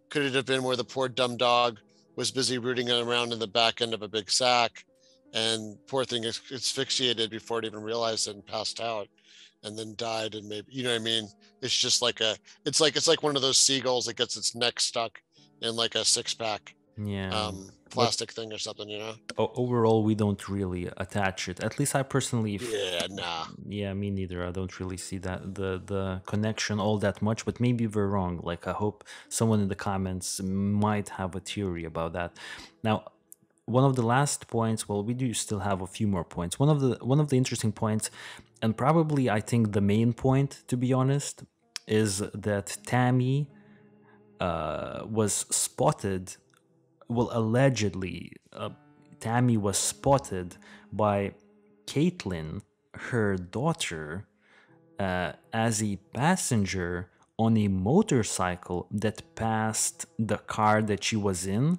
B: Could it have been where the poor dumb dog was busy rooting around in the back end of a big sack and poor thing asphyxiated before it even realized it and passed out and then died, and maybe you know what I mean? It's just like it's like one of those seagulls that gets its neck stuck in like a six pack
A: Yeah, but
B: plastic thing or something, you know?
A: overall, we don't really attach it. At least I personally,
B: Yeah, nah.
A: yeah, me neither. I don't really see that the connection all that much. But maybe we're wrong. Like I hope someone in the comments might have a theory about that. Now, one of the last points. Well, we do still have a few more points. One of the interesting points, and probably I think the main point, to be honest, is that Tammy was spotted. Well, allegedly, Tammy was spotted by Caitlin, her daughter, as a passenger on a motorcycle that passed the car that she was in.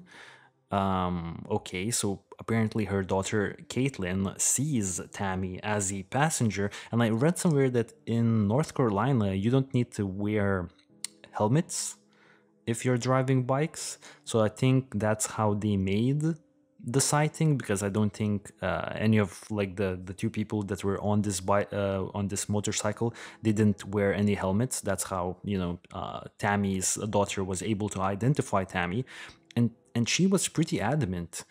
A: Okay, so apparently her daughter Caitlin sees Tammy as a passenger, and I read somewhere that in North Carolina you don't need to wear helmets if you're driving bikes. So I think that's how they made the sighting, because I don't think any of like the two people that were on this bike on this motorcycle, they didn't wear any helmets. That's how Tammy's daughter was able to identify Tammy, and she was pretty adamant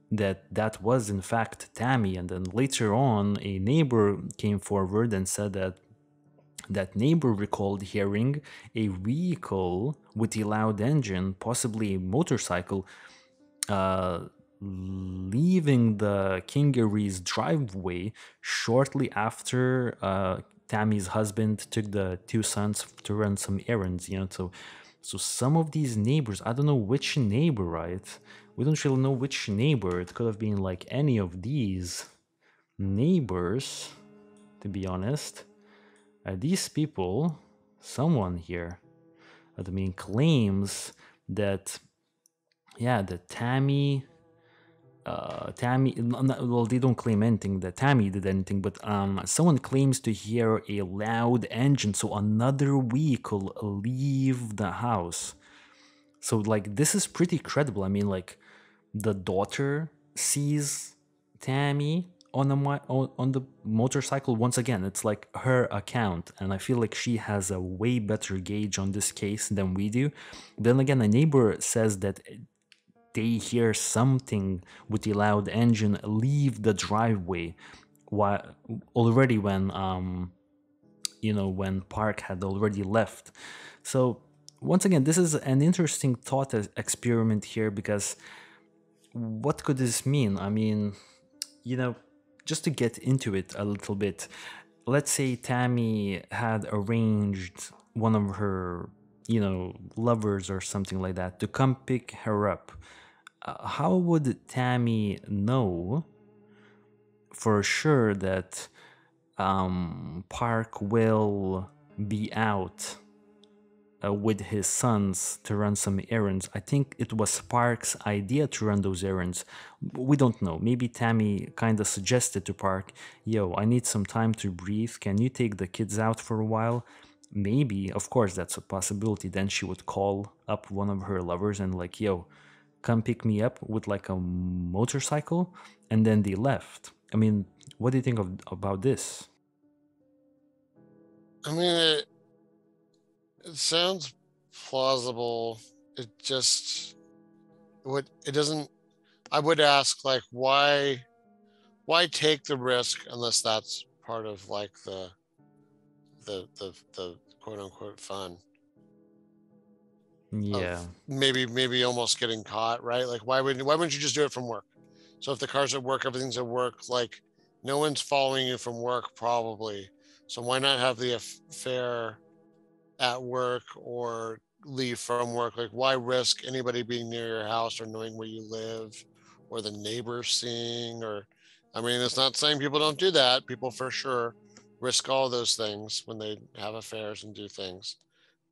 A: that that was in fact Tammy. And then later on, a neighbor came forward and said that that neighbor recalled hearing a vehicle with a loud engine, possibly a motorcycle, uh, leaving the Kingery's driveway shortly after Tammy's husband took the two sons to run some errands. So some of these neighbors, I don't know which neighbor, right? We don't really know which neighbor. It could have been like any of these neighbors, to be honest. These people, someone here, claims that, yeah, that well, they don't claim anything that Tammy did anything, but someone claims to hear a loud engine, so another vehicle leave the house. So, like, this is pretty credible. I mean, like, the daughter sees Tammy on the motorcycle. Once again, it's like her account, and I feel like she has a way better gauge on this case than we do. Then again, a neighbor says that they hear something with a loud engine leave the driveway, while already when Park had already left. So once again, this is an interesting thought experiment here, because what could this mean? I mean, just to get into it a little bit, let's say Tammy had arranged one of her, lovers or something like that to come pick her up. How would Tammy know for sure that Park will be out with his sons to run some errands? I think it was Park's idea to run those errands. We don't know. Maybe Tammy kind of suggested to Park, yo, I need some time to breathe. Can you take the kids out for a while? Maybe, of course, that's a possibility. Then she would call up one of her lovers and, like, yo, come pick me up with like a motorcycle. And then they left. I mean, what do you think about this?
B: I mean, it sounds plausible. It just would it doesn't. I would ask like why take the risk unless that's part of like the quote unquote fun of
A: Yeah.
B: maybe almost getting caught, right? Like why wouldn't you just do it from work? So if the car's at work, everything's at work, like no one's following you from work probably. So why not have the affair at work or leave from work? Like why risk anybody being near your house or knowing where you live or the neighbors seeing, or I mean, it's not saying people don't do that. People for sure risk all those things when they have affairs and do things,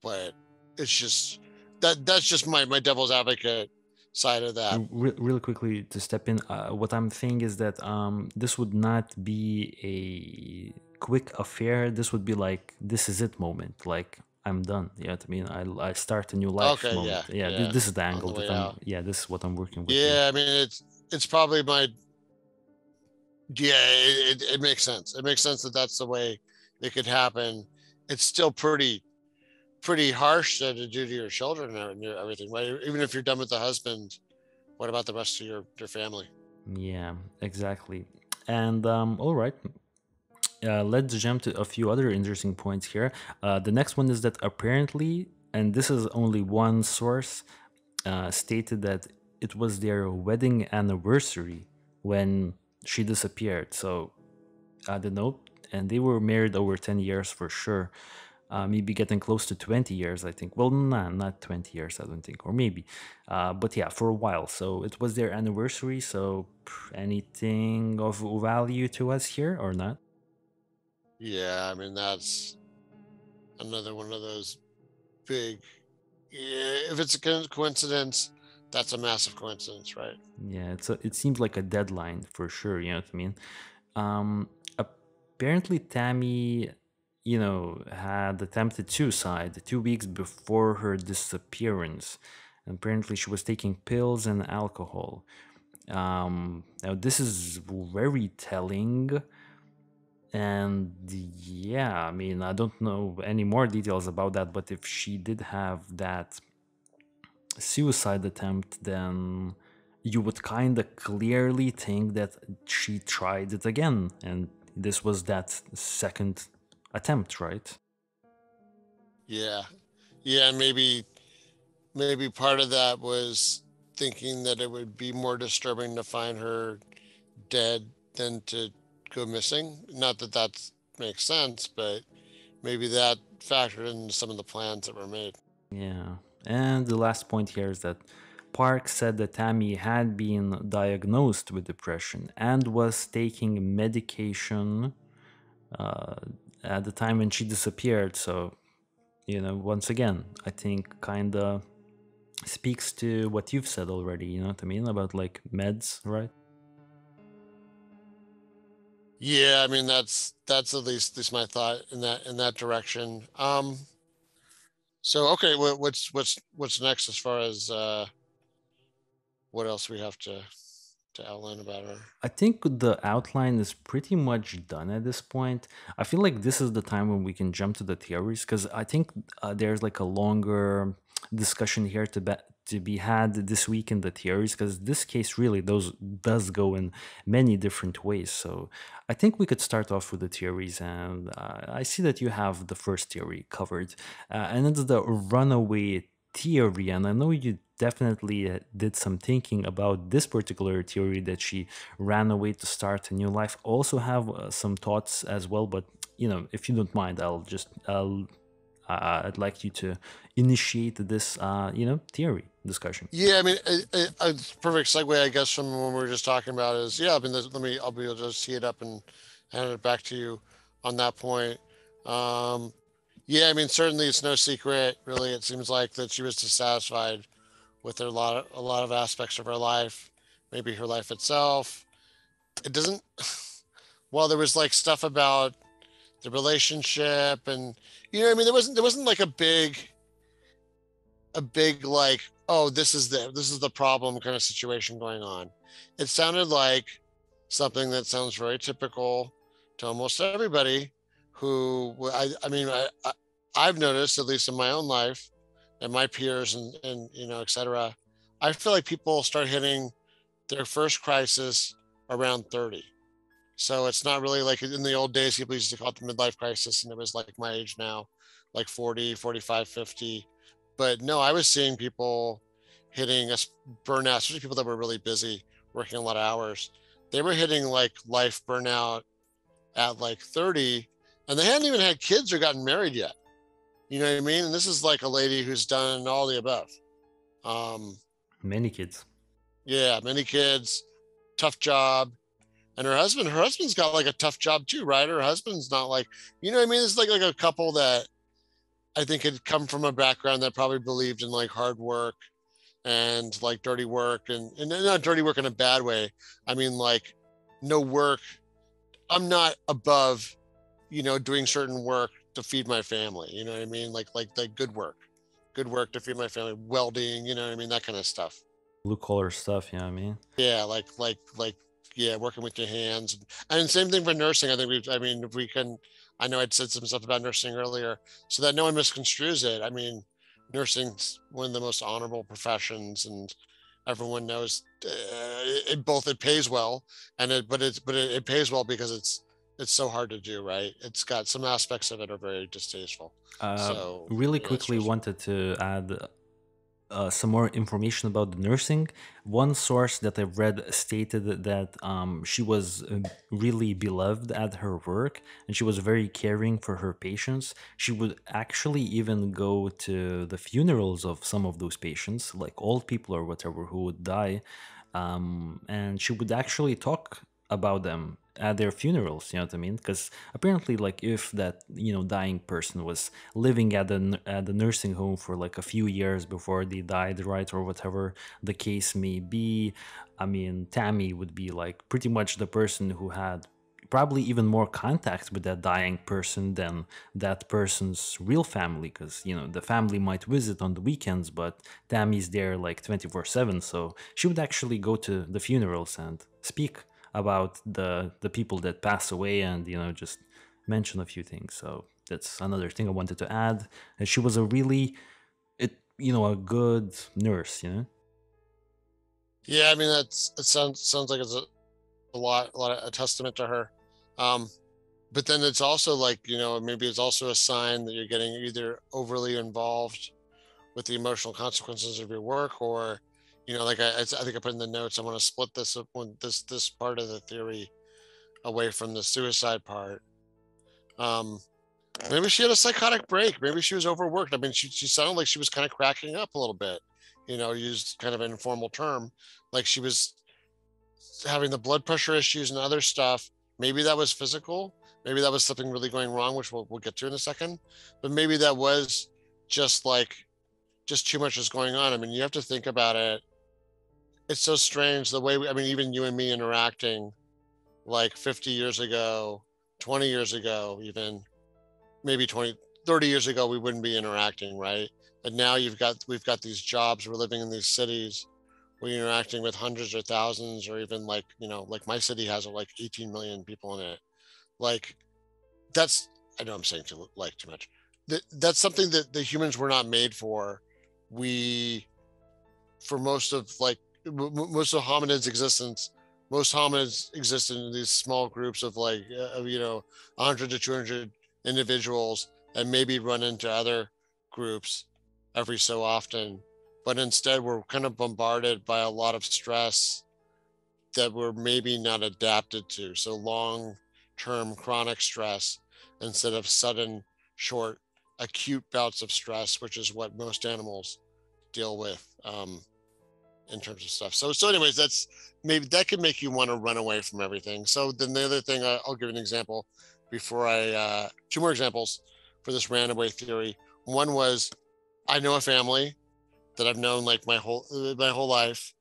B: but it's just that's just my devil's advocate side of that.
A: Really quickly to step in, what I'm saying is that this would not be a quick affair. This would be like, this is it moment. Like, I'm done. You know what I mean? I start a new life
B: Okay,
A: moment.
B: yeah,
A: Yeah,
B: yeah,
A: this is the
B: on
A: angle
B: the
A: that
B: way out.
A: yeah, this is what I'm working with here.
B: Yeah, I mean, it's probably my yeah. It makes sense. It makes sense that that's the way it could happen. It's still pretty harsh to do to your children and everything, right? Even if you're done with the husband, what about the rest of your family?
A: Yeah, exactly. And all right, let's jump to a few other interesting points here. The next one is that apparently, and this is only one source, stated that it was their wedding anniversary when she disappeared. So I don't know. And they were married over 10 years for sure. Maybe getting close to 20 years, I think. Well, nah, not 20 years, I don't think. Or maybe. But yeah, for a while. So it was their anniversary. So anything of value to us here or not?
B: Yeah, I mean, that's another one of those big. Yeah, if it's a coincidence, that's a massive coincidence, right?
A: Yeah, it seems like a deadline for sure. You know what I mean? Apparently, Tammy, had attempted suicide 2 weeks before her disappearance. And apparently, she was taking pills and alcohol. Now, this is very telling. And yeah, I mean, I don't know any more details about that, but if she did have that suicide attempt, then you would kind of clearly think that she tried it again, and this was that second attempt, right?
B: Yeah, yeah, maybe part of that was thinking that it would be more disturbing to find her dead than to go missing. Not that that makes sense, but maybe that factored into some of the plans that were made.
A: Yeah. And the last point here is that Park said that Tammy had been diagnosed with depression and was taking medication uh, at the time when she disappeared. So, once again, I think kind of speaks to what you've said already, you know what I mean? About like meds, right?
B: Yeah, I mean that's at least my thought in that direction. So okay, what's next as far as what else we have to outline about her?
A: I think the outline is pretty much done at this point. I feel like this is the time when we can jump to the theories because I think there's like a longer discussion here to be had this week in the theories because this case really does go in many different ways. So I think we could start off with the theories, and I see that you have the first theory covered, and it's the runaway theory. And I know you definitely did some thinking about this particular theory that she ran away to start a new life. Also have some thoughts as well, but if you don't mind, I'd like you to initiate this theory discussion.
B: Yeah, I mean, a perfect segue, I guess, from when we were just talking about is yeah. I mean, I'll be able to just tee it up and hand it back to you on that point. Um, yeah, I mean, certainly it's no secret, really. It seems like that she was dissatisfied with a lot of aspects of her life, maybe her life itself. It doesn't. While there was like stuff about the relationship, and I mean, there wasn't like a big like, oh, this is the problem kind of situation going on. It sounded like something that sounds very typical to almost everybody who I mean I've noticed, at least in my own life and my peers and etc. I feel like people start hitting their first crisis around 30. So it's not really like in the old days, people used to call it the midlife crisis, and it was like my age now, like 40, 45, 50. But no, I was seeing people hitting a burnout, especially people that were really busy, working a lot of hours. They were hitting like life burnout at like 30, and they hadn't even had kids or gotten married yet. You know what I mean? And this is like a lady who's done all the above. Um,
A: Many kids.
B: yeah, many kids. tough job. And her husband's got like a tough job too, right? Her husband's not like, you know what I mean? It's like a couple that I think had come from a background that probably believed in like hard work and like dirty work, and not dirty work in a bad way. I mean, like, no work. I'm not above, doing certain work to feed my family. You know what I mean? Like good work to feed my family, welding, you know what I mean? That kind of stuff.
A: Blue collar stuff, you know what I mean?
B: Yeah. Like, yeah, working with your hands. And same thing for nursing. I mean, if we can, I know I'd said some stuff about nursing earlier so that no one misconstrues it. I mean, nursing's one of the most honorable professions, and everyone knows it pays well, and it pays well because it's so hard to do, right? It's got some aspects of it are very distasteful.
A: Uh,
B: So
A: Really
B: yeah, it's
A: quickly
B: stressful.
A: wanted to add some more information about the nursing. One source that I've read stated that she was really beloved at her work and she was very caring for her patients. She would actually even go to the funerals of some of those patients, like old people or whatever, who would die. And she would actually talk about them at their funerals, you know what I mean? Because apparently, like, if that dying person was living at the nursing home for like a few years before they died, right, or whatever the case may be, I mean, Tammy would be like pretty much the person who had probably even more contact with that dying person than that person's real family, because the family might visit on the weekends, but Tammy's there like 24/7, so she would actually go to the funerals and speak about the people that pass away, and just mention a few things. So that's another thing I wanted to add. And she was a really a good nurse.
B: Yeah, I mean, it sounds like it's a lot of a testament to her. Um, but then it's also like, maybe it's also a sign that you're getting either overly involved with the emotional consequences of your work, or, like I think I put in the notes, I want to split this up, this part of the theory away from the suicide part. Um, Maybe she had a psychotic break. Maybe she was overworked. I mean, she sounded like she was kind of cracking up a little bit, used kind of an informal term, like she was having the blood pressure issues and other stuff. Maybe that was physical. Maybe that was something really going wrong, which we'll get to in a second. But maybe that was just just too much is going on. I mean, you have to think about it. It's so strange the way I mean, even you and me interacting like 50 years ago, 20 years ago, even maybe 20, 30 years ago, we wouldn't be interacting, right? But now we've got these jobs, we're living in these cities, we're interacting with hundreds or thousands, or even like, like my city has like 18 million people in it. Like, that's, I know I'm saying too much. That's something that the humans were not made for. We, for most of hominids existence, most hominids exist in these small groups of 100 to 200 individuals, and maybe run into other groups every so often. But instead, we're kind of bombarded by a lot of stress that we're maybe not adapted to. So long term chronic stress instead of sudden, short, acute bouts of stress, which is what most animals deal with in terms of stuff. So anyways, that's maybe that could make you want to run away from everything. So then the other thing, I'll give an example before two more examples for this ran away theory. One was, I know a family that I've known like my whole life,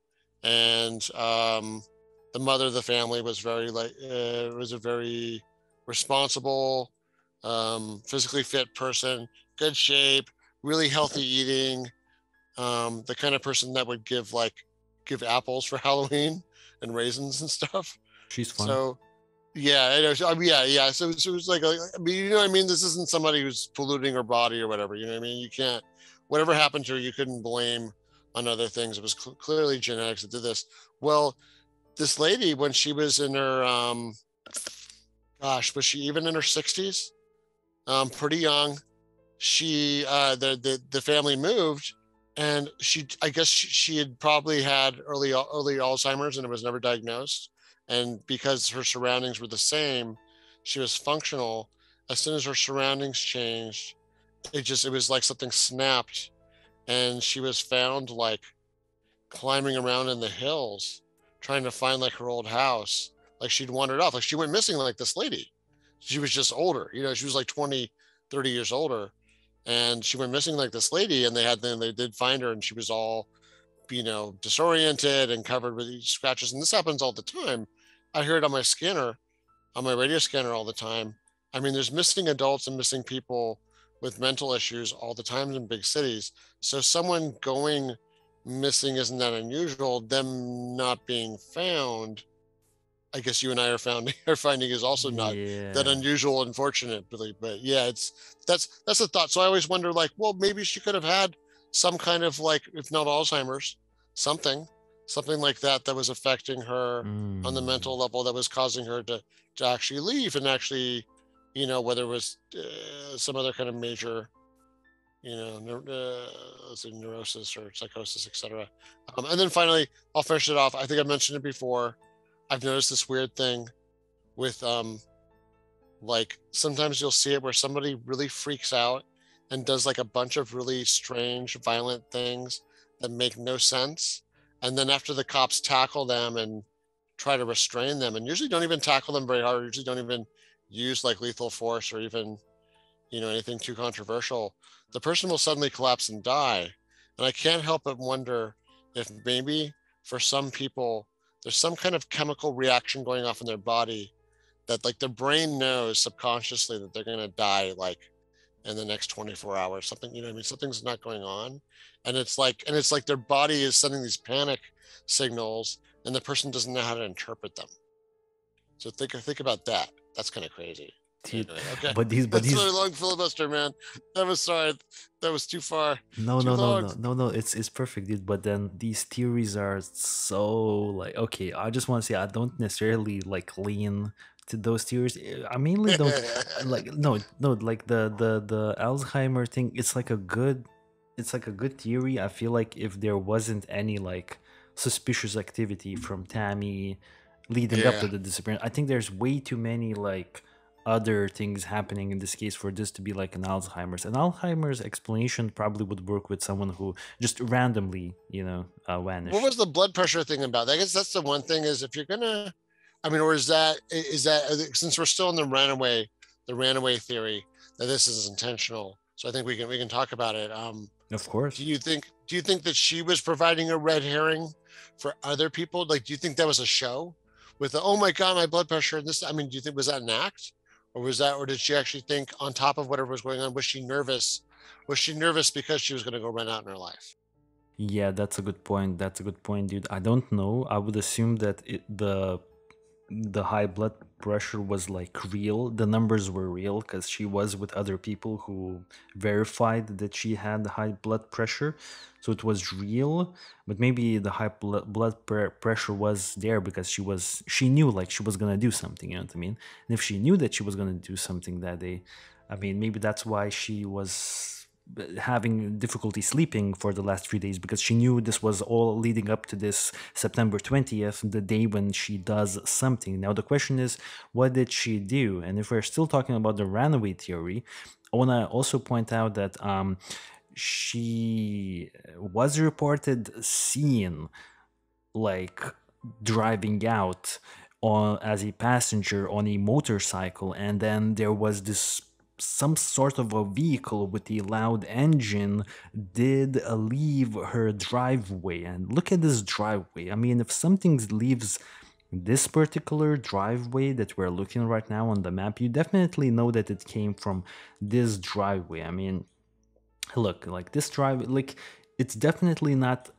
B: and the mother of the family was was a very responsible, physically fit person, good shape, really healthy eating, the kind of person that would give apples for Halloween and raisins and stuff.
A: She's fun.
B: So yeah, I know. I mean, yeah. So it was I mean, you know what I mean? This isn't somebody who's polluting her body or whatever. You know what I mean? You can't, whatever happened to her, you couldn't blame on other things. It was clearly genetics that did this. Well, this lady, when she was in her, gosh, was she even in her 60s? Pretty young. The family moved, and I guess she had probably had early Alzheimer's, and it was never diagnosed. And because her surroundings were the same, she was functional. As soon as her surroundings changed, it was like something snapped, and she was found like climbing around in the hills trying to find like her old house. Like she'd wandered off, like she went missing like this lady. She was just older, you know, she was like 20, 30 years older. And she went missing like this lady, and they did find her, and she was all, you know, disoriented and covered with these scratches. And this happens all the time. I hear it on my scanner, on my radio scanner all the time. I mean, there's missing adults and missing people with mental issues all the time in big cities. So someone going missing isn't that unusual. Them not being found, I guess you and I are found are finding, is also not that
A: Yeah.
B: unusual, unfortunately. But yeah, that's a thought. So I always wonder, like, well, maybe she could have had some kind of, like, if not Alzheimer's, something, something like that that was affecting her on the
A: Mm.
B: mental level, that was causing her to actually leave, and actually, you know, whether it was some other kind of major, you know, let's say neurosis or psychosis, etc. And then finally, I'll finish it off. I think I mentioned it before. I've noticed this weird thing with like sometimes you'll see it where somebody really freaks out and does like a bunch of really strange, violent things that make no sense. And then after the cops tackle them and try to restrain them, and usually don't even tackle them very hard, usually don't even use like lethal force or even, you know, anything too controversial, the person will suddenly collapse and die. And I can't help but wonder if maybe for some people, there's some kind of chemical reaction going off in their body that like their brain knows subconsciously that they're going to die like in the next 24 hours, something, you know what I mean? Something's not going on. And it's like their body is sending these panic signals, and the person doesn't know how to interpret them. So think about that. That's kind of crazy.
A: Dude,
B: Anyway, okay.
A: but
B: That's a
A: these
B: really long filibuster, man. That was sorry. That was too far.
A: no,
B: Too
A: no, no,
B: long.
A: no, no, no. It's perfect, dude. But then these theories are so like okay. I just want to say I don't necessarily like lean to those theories. I mainly don't like no like the Alzheimer thing. It's like a good theory. I feel like if there wasn't any like suspicious activity from Tammy leading up
B: Yeah.
A: to the disappearance, I think there's way too many like other things happening in this case for this to be like an Alzheimer's. An Alzheimer's explanation probably would work with someone who just randomly,
B: What
A: vanished.
B: was the blood pressure thing about? I guess that's the one thing, is if you're gonna, I mean, or is that since we're still in the runaway theory, that this is intentional. So I think we can talk about it.
A: Of course.
B: Do you think that she was providing a red herring for other people? Like, do you think that was a show with the, oh my god, my blood pressure and this? I mean, do you think, was that an act, or was that, or did she actually think on top of whatever was going on? Was she nervous? Was she nervous because she was going to go run out in her life?
A: Yeah, that's a good point. That's a good point, dude. I don't know. I would assume that the high blood pressure was like real. The numbers were real because she was with other people who verified that she had high blood pressure. So it was real, but maybe the high pressure was there because she knew like she was gonna do something, you know what I mean? And if she knew that she was gonna do something that day, I mean, maybe that's why she was having difficulty sleeping for the last 3 days because she knew this was all leading up to this September 20th, the day when she does something. Now, the question is, what did she do? And if we're still talking about the runaway theory, I want to also point out that she was reported seen like driving out on as a passenger on a motorcycle, and then there was this some sort of a vehicle with a loud engine did leave her driveway. And look at this driveway. I mean, if something leaves this particular driveway that we're looking right now on the map, you definitely know that it came from this driveway. I mean, look, like this drive, like it's definitely not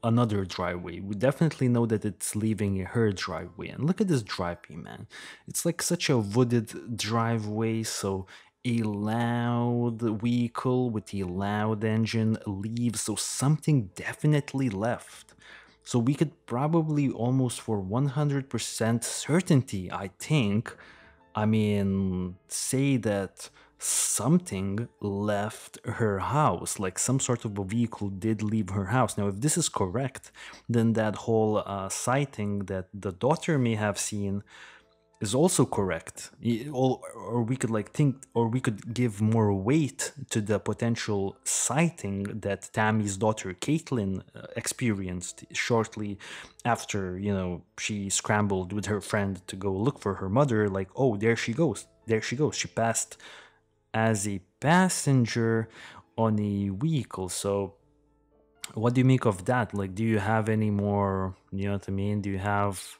A: another driveway. We definitely know that it's leaving her driveway. And look at this driveway, man. It's like such a wooded driveway, so a loud vehicle with a loud engine leaves, so something definitely left. So we could probably almost for 100% certainty, I think, I mean, say that something left her house, like some sort of a vehicle did leave her house. Now, if this is correct, then that whole sighting that the daughter may have seen is also correct. Or we could like think, or we could give more weight to the potential sighting that Tammy's daughter Caitlin experienced shortly after, she scrambled with her friend to go look for her mother. Like, oh, there she goes. There she goes. She passed as a passenger on a vehicle. So what do you make of that? Like, do you have any more, you know what I mean? Do you have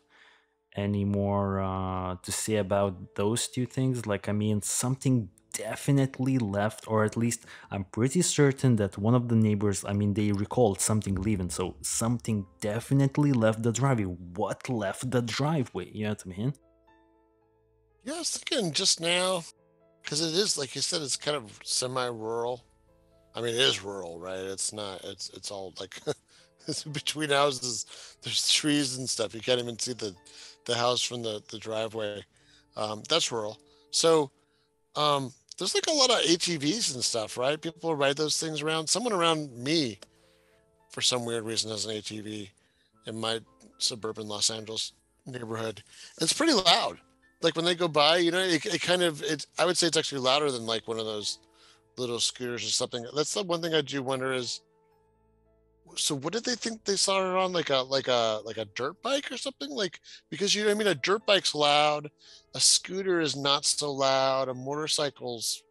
A: any more to say about those two things? Like, I mean, something definitely left, or at least I'm pretty certain that one of the neighbors, I mean, they recalled something leaving. So something definitely left the driveway. What left the driveway? You know what I mean?
B: Yeah, I was thinking just now, because it is like you said, it's kind of semi-rural. I mean, it is rural, right? It's not. It's all like it's between houses. There's trees and stuff. You can't even see the house from the driveway. That's rural. So there's like a lot of ATVs and stuff, right? People ride those things around. Someone around me, for some weird reason, has an ATV in my suburban Los Angeles neighborhood. It's pretty loud. Like when they go by, it kind of it. I would say it's actually louder than like one of those little scooters or something. That's the one thing I do wonder is, so what did they think they saw her on? Like a dirt bike or something? Like, because you know what I mean, a dirt bike's loud, a scooter is not so loud, a motorcycle's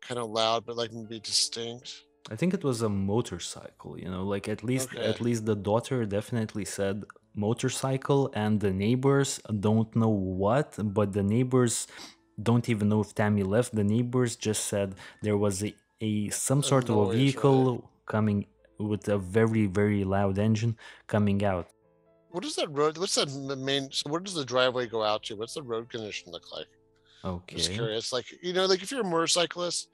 B: kind of loud, but like maybe distinct.
A: I think it was a motorcycle, like
B: Okay.
A: at least the daughter definitely said motorcycle, and the neighbors don't know what, but the neighbors don't even know if Tammy left. The neighbors just said there was a some
B: A
A: sort of a
B: noise, right?
A: vehicle coming with a very, very loud engine coming out.
B: What is that road? What's that main? So where does the driveway go out to? What's the road condition look like? I'm just
A: Okay.
B: curious. Like, like if you're a motorcyclist,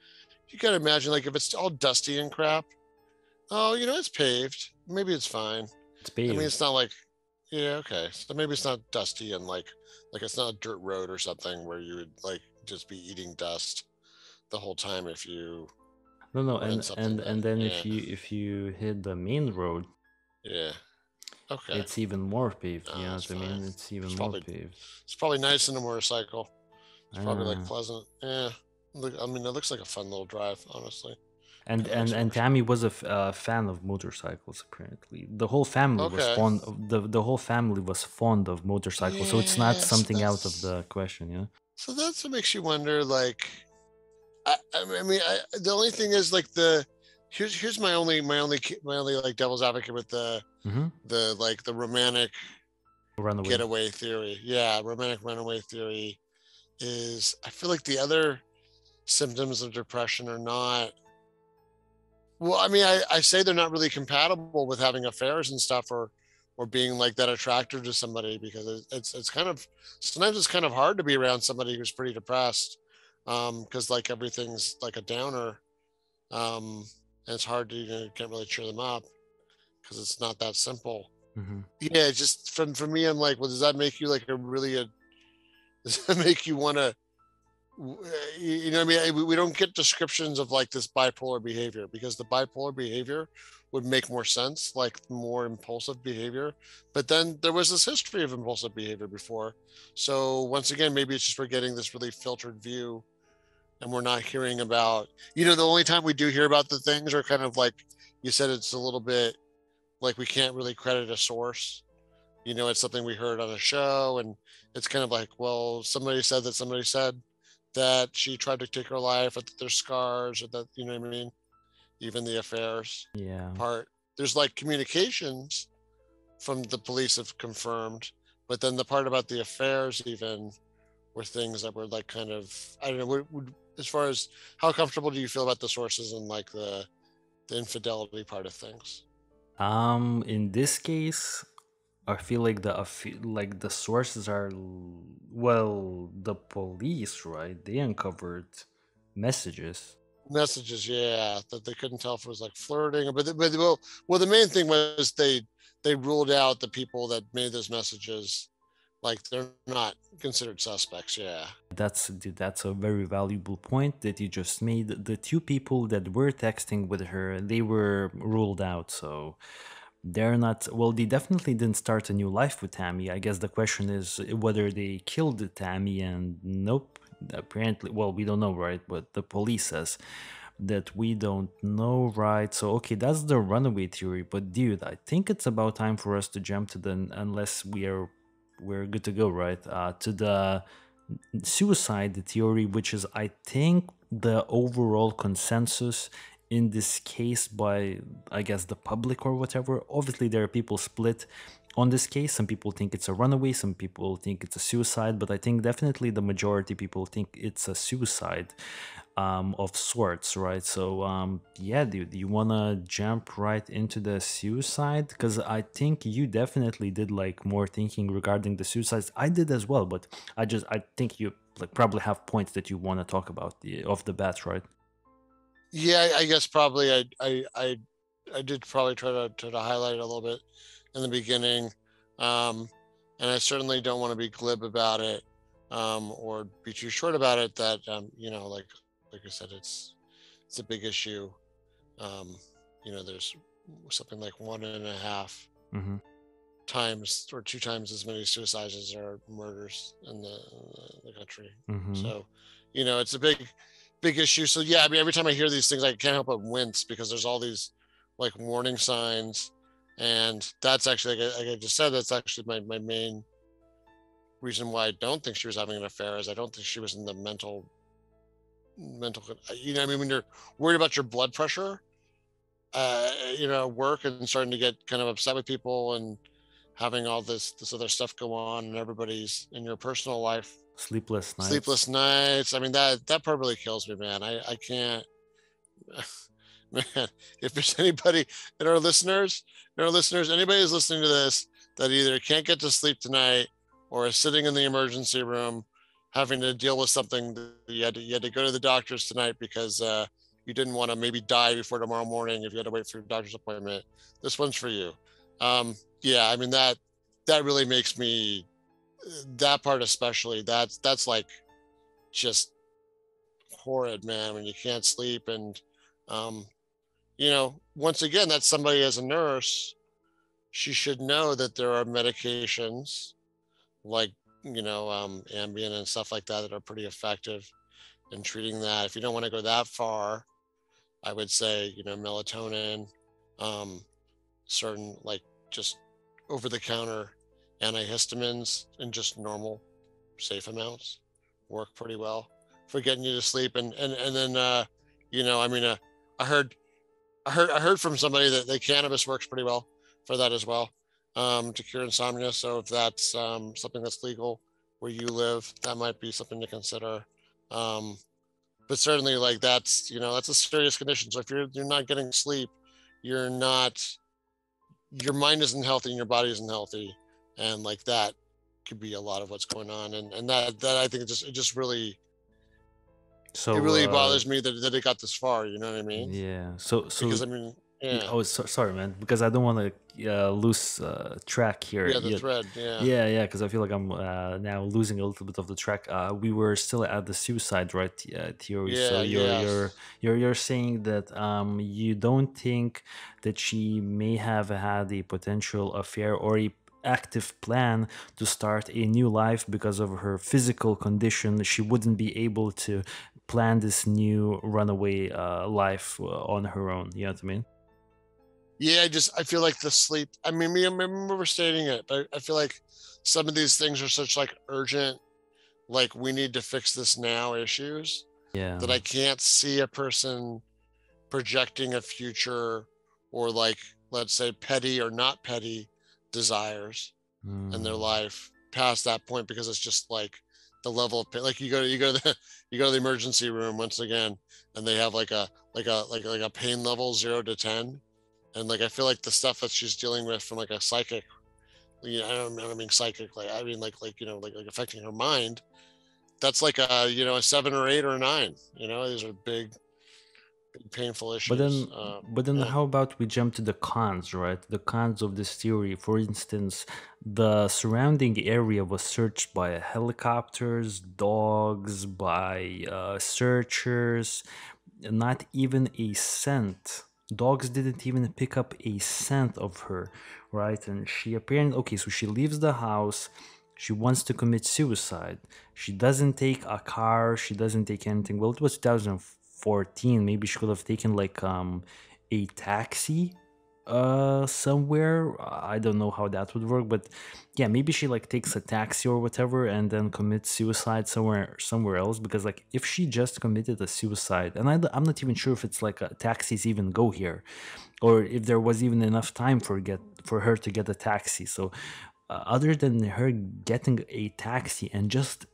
B: you gotta imagine like if it's all dusty and crap. Oh, it's paved. Maybe it's fine.
A: It's
B: I mean,
A: paved.
B: it's not like, yeah, okay. So maybe it's not dusty and like it's not a dirt road or something where you would like just be eating dust the whole time if you
A: No, no,
B: were in
A: and
B: something
A: and
B: that,
A: and then
B: yeah,
A: if you hit the main road,
B: yeah, okay.
A: it's even more paved. You know
B: That's
A: what I
B: fine.
A: mean? It's even
B: It's
A: more
B: probably
A: paved.
B: it's probably nice in a motorcycle. It's probably like
A: Ah.
B: pleasant. Yeah. Look, I mean, it looks like a fun little drive, honestly.
A: And
B: Kind of
A: and
B: nice
A: and
B: motorcycle.
A: Tammy was a fan of motorcycles. Apparently, the whole family was
B: Okay.
A: fond of the whole family was fond of motorcycles. So it's not
B: Yeah. So
A: something out of the question,
B: that's what makes you wonder. Like, the only thing is like here's my only like devil's advocate with
A: Mm-hmm.
B: the romantic
A: Runaway.
B: getaway theory. Yeah, romantic runaway theory is I feel like the other symptoms of depression are not. Well, I mean, I say they're not really compatible with having affairs and stuff, or being like that attractive to somebody, because it's kind of sometimes it's kind of hard to be around somebody who's pretty depressed, because like everything's like a downer, and it's hard to can't really cheer them up because it's not that simple.
A: Mm-hmm.
B: Yeah, just for me, I'm like, well, does that make you like a really a does that make you want to what I mean? We don't get descriptions of like this bipolar behavior, because the bipolar behavior would make more sense, like more impulsive behavior. But then there was this history of impulsive behavior before. So once again, maybe it's just we're getting this really filtered view, and we're not hearing about, the only time we do hear about the things are kind of like you said, it's a little bit like we can't really credit a source. It's something we heard on a show, and it's kind of like, well, somebody said that she tried to take her life, or that there's scars, or that, you know what I mean? Even the affairs
A: Yeah.
B: part, there's like communications from the police have confirmed, but then the part about the affairs even were things that were like kind of, I don't know, as far as how comfortable do you feel about the sources and like the infidelity part of things?
A: In this case, I feel like the sources are well, the police, right? They uncovered messages.
B: Messages, yeah, that they couldn't tell if it was like flirting, but well, the main thing was they ruled out the people that made those messages, like they're not considered suspects. Yeah.
A: That's a very valuable point that you just made. The two people that were texting with her, they were ruled out. So they're not, well, they definitely didn't start a new life with Tammy. I guess the question is whether they killed Tammy, and nope. Apparently, well, we don't know, right? But the police says that we don't know, right? So, okay, that's the runaway theory. But dude, I think it's about time for us to jump to the, unless we're good to go, right? To the suicide theory, which is, I think, the overall consensus in this case by, I guess, the public or whatever. Obviously, there are people split on this case. Some people think it's a runaway, some people think it's a suicide, but I think definitely the majority people think it's a suicide of sorts, right? So, yeah, dude, you wanna jump right into the suicide? Because I think you definitely did like more thinking regarding the suicides. I did as well, but I think you like probably have points that you want to talk about the off the bat, right?
B: Yeah, I guess probably I did probably try to highlight it a little bit in the beginning, um, and I certainly don't want to be glib about it, or be too short about it. That like I said, it's a big issue. Um, there's something like 1.5
A: Mm-hmm.
B: times or 2 times as many suicides as there are murders in the country.
A: Mm-hmm.
B: So, it's a big issue. So yeah, I mean, every time I hear these things, I can't help but wince because there's all these like warning signs, and that's actually like I just said, that's actually my main reason why I don't think she was having an affair is I don't think she was in the mental. I mean, when you're worried about your blood pressure, work and starting to get kind of upset with people and having all this other stuff go on and everybody's in your personal life,
A: Sleepless nights.
B: sleepless nights. I mean, that part really kills me, man. I can't. Man, if there's anybody in our listeners, anybody who's listening to this that either can't get to sleep tonight or is sitting in the emergency room having to deal with something that you had to go to the doctors tonight because you didn't want to maybe die before tomorrow morning if you had to wait for your doctor's appointment, this one's for you. Yeah, I mean that really makes me, that part especially, that's like just horrid, man, when you can't sleep. And um once again, that's somebody, as a nurse, she should know that there are medications like Ambien and stuff like that that are pretty effective in treating that. If you don't want to go that far, I would say melatonin, um, certain like just over the counter antihistamines in just normal safe amounts work pretty well for getting you to sleep. And then I mean, I heard I heard from somebody that the cannabis works pretty well for that as well, to cure insomnia. So if that's something that's legal where you live, that might be something to consider. Um, but certainly, like that's a serious condition. So if you're not getting sleep, you're not your mind isn't healthy and your body isn't healthy, and like that could be a lot of what's going on. And that I think it just really, it
A: So,
B: really bothers me that it got this far. You know what I mean?
A: yeah. So
B: Because I mean,
A: yeah,
B: yeah,
A: oh, sorry, man, because I don't want to lose track here.
B: yeah, the
A: Yeah,
B: thread, yeah.
A: yeah, yeah, because I feel like I'm now losing a little bit of the track. We were still at the suicide, right? Theory. So
B: Yeah, yes.
A: you're saying that you don't think that she may have had a potential affair or a active plan to start a new life because of her physical condition. She wouldn't be able to plan this new runaway life on her own. You know what I mean?
B: Yeah, I feel like the sleep. I mean, me, I remember stating it, but I feel like some of these things are such like urgent, like we need to fix this now issues
A: Yeah.
B: that I can't see a person projecting a future or like, let's say, petty or not petty desires in their
A: Mm.
B: life past that point, because it's just like the level of like you go to the you go to the emergency room once again, and they have like a pain level 0 to 10. And like I feel like the stuff that she's dealing with from like a psychic, I don't mean psychic, like I mean like affecting her mind, that's like a 7 or 8 or a 9. These are big painful
A: But
B: issues.
A: then, but then,
B: Yeah.
A: how about we jump to the cons, right? The cons of this theory. For instance, the surrounding area was searched by helicopters, dogs, by searchers. Not even a scent Dogs didn't even pick up a scent of her, right? And she apparently, okay, so she leaves the house. She wants to commit suicide. She doesn't take a car. She doesn't take anything. Well, it was 2014. Maybe she could have taken like a taxi somewhere. I don't know how that would work, but yeah, maybe she like takes a taxi or whatever and then commits suicide somewhere else, because like if she just committed a suicide, and I'm not even sure if it's like taxis even go here, or if there was even enough time for her to get a taxi. So other than her getting a taxi and just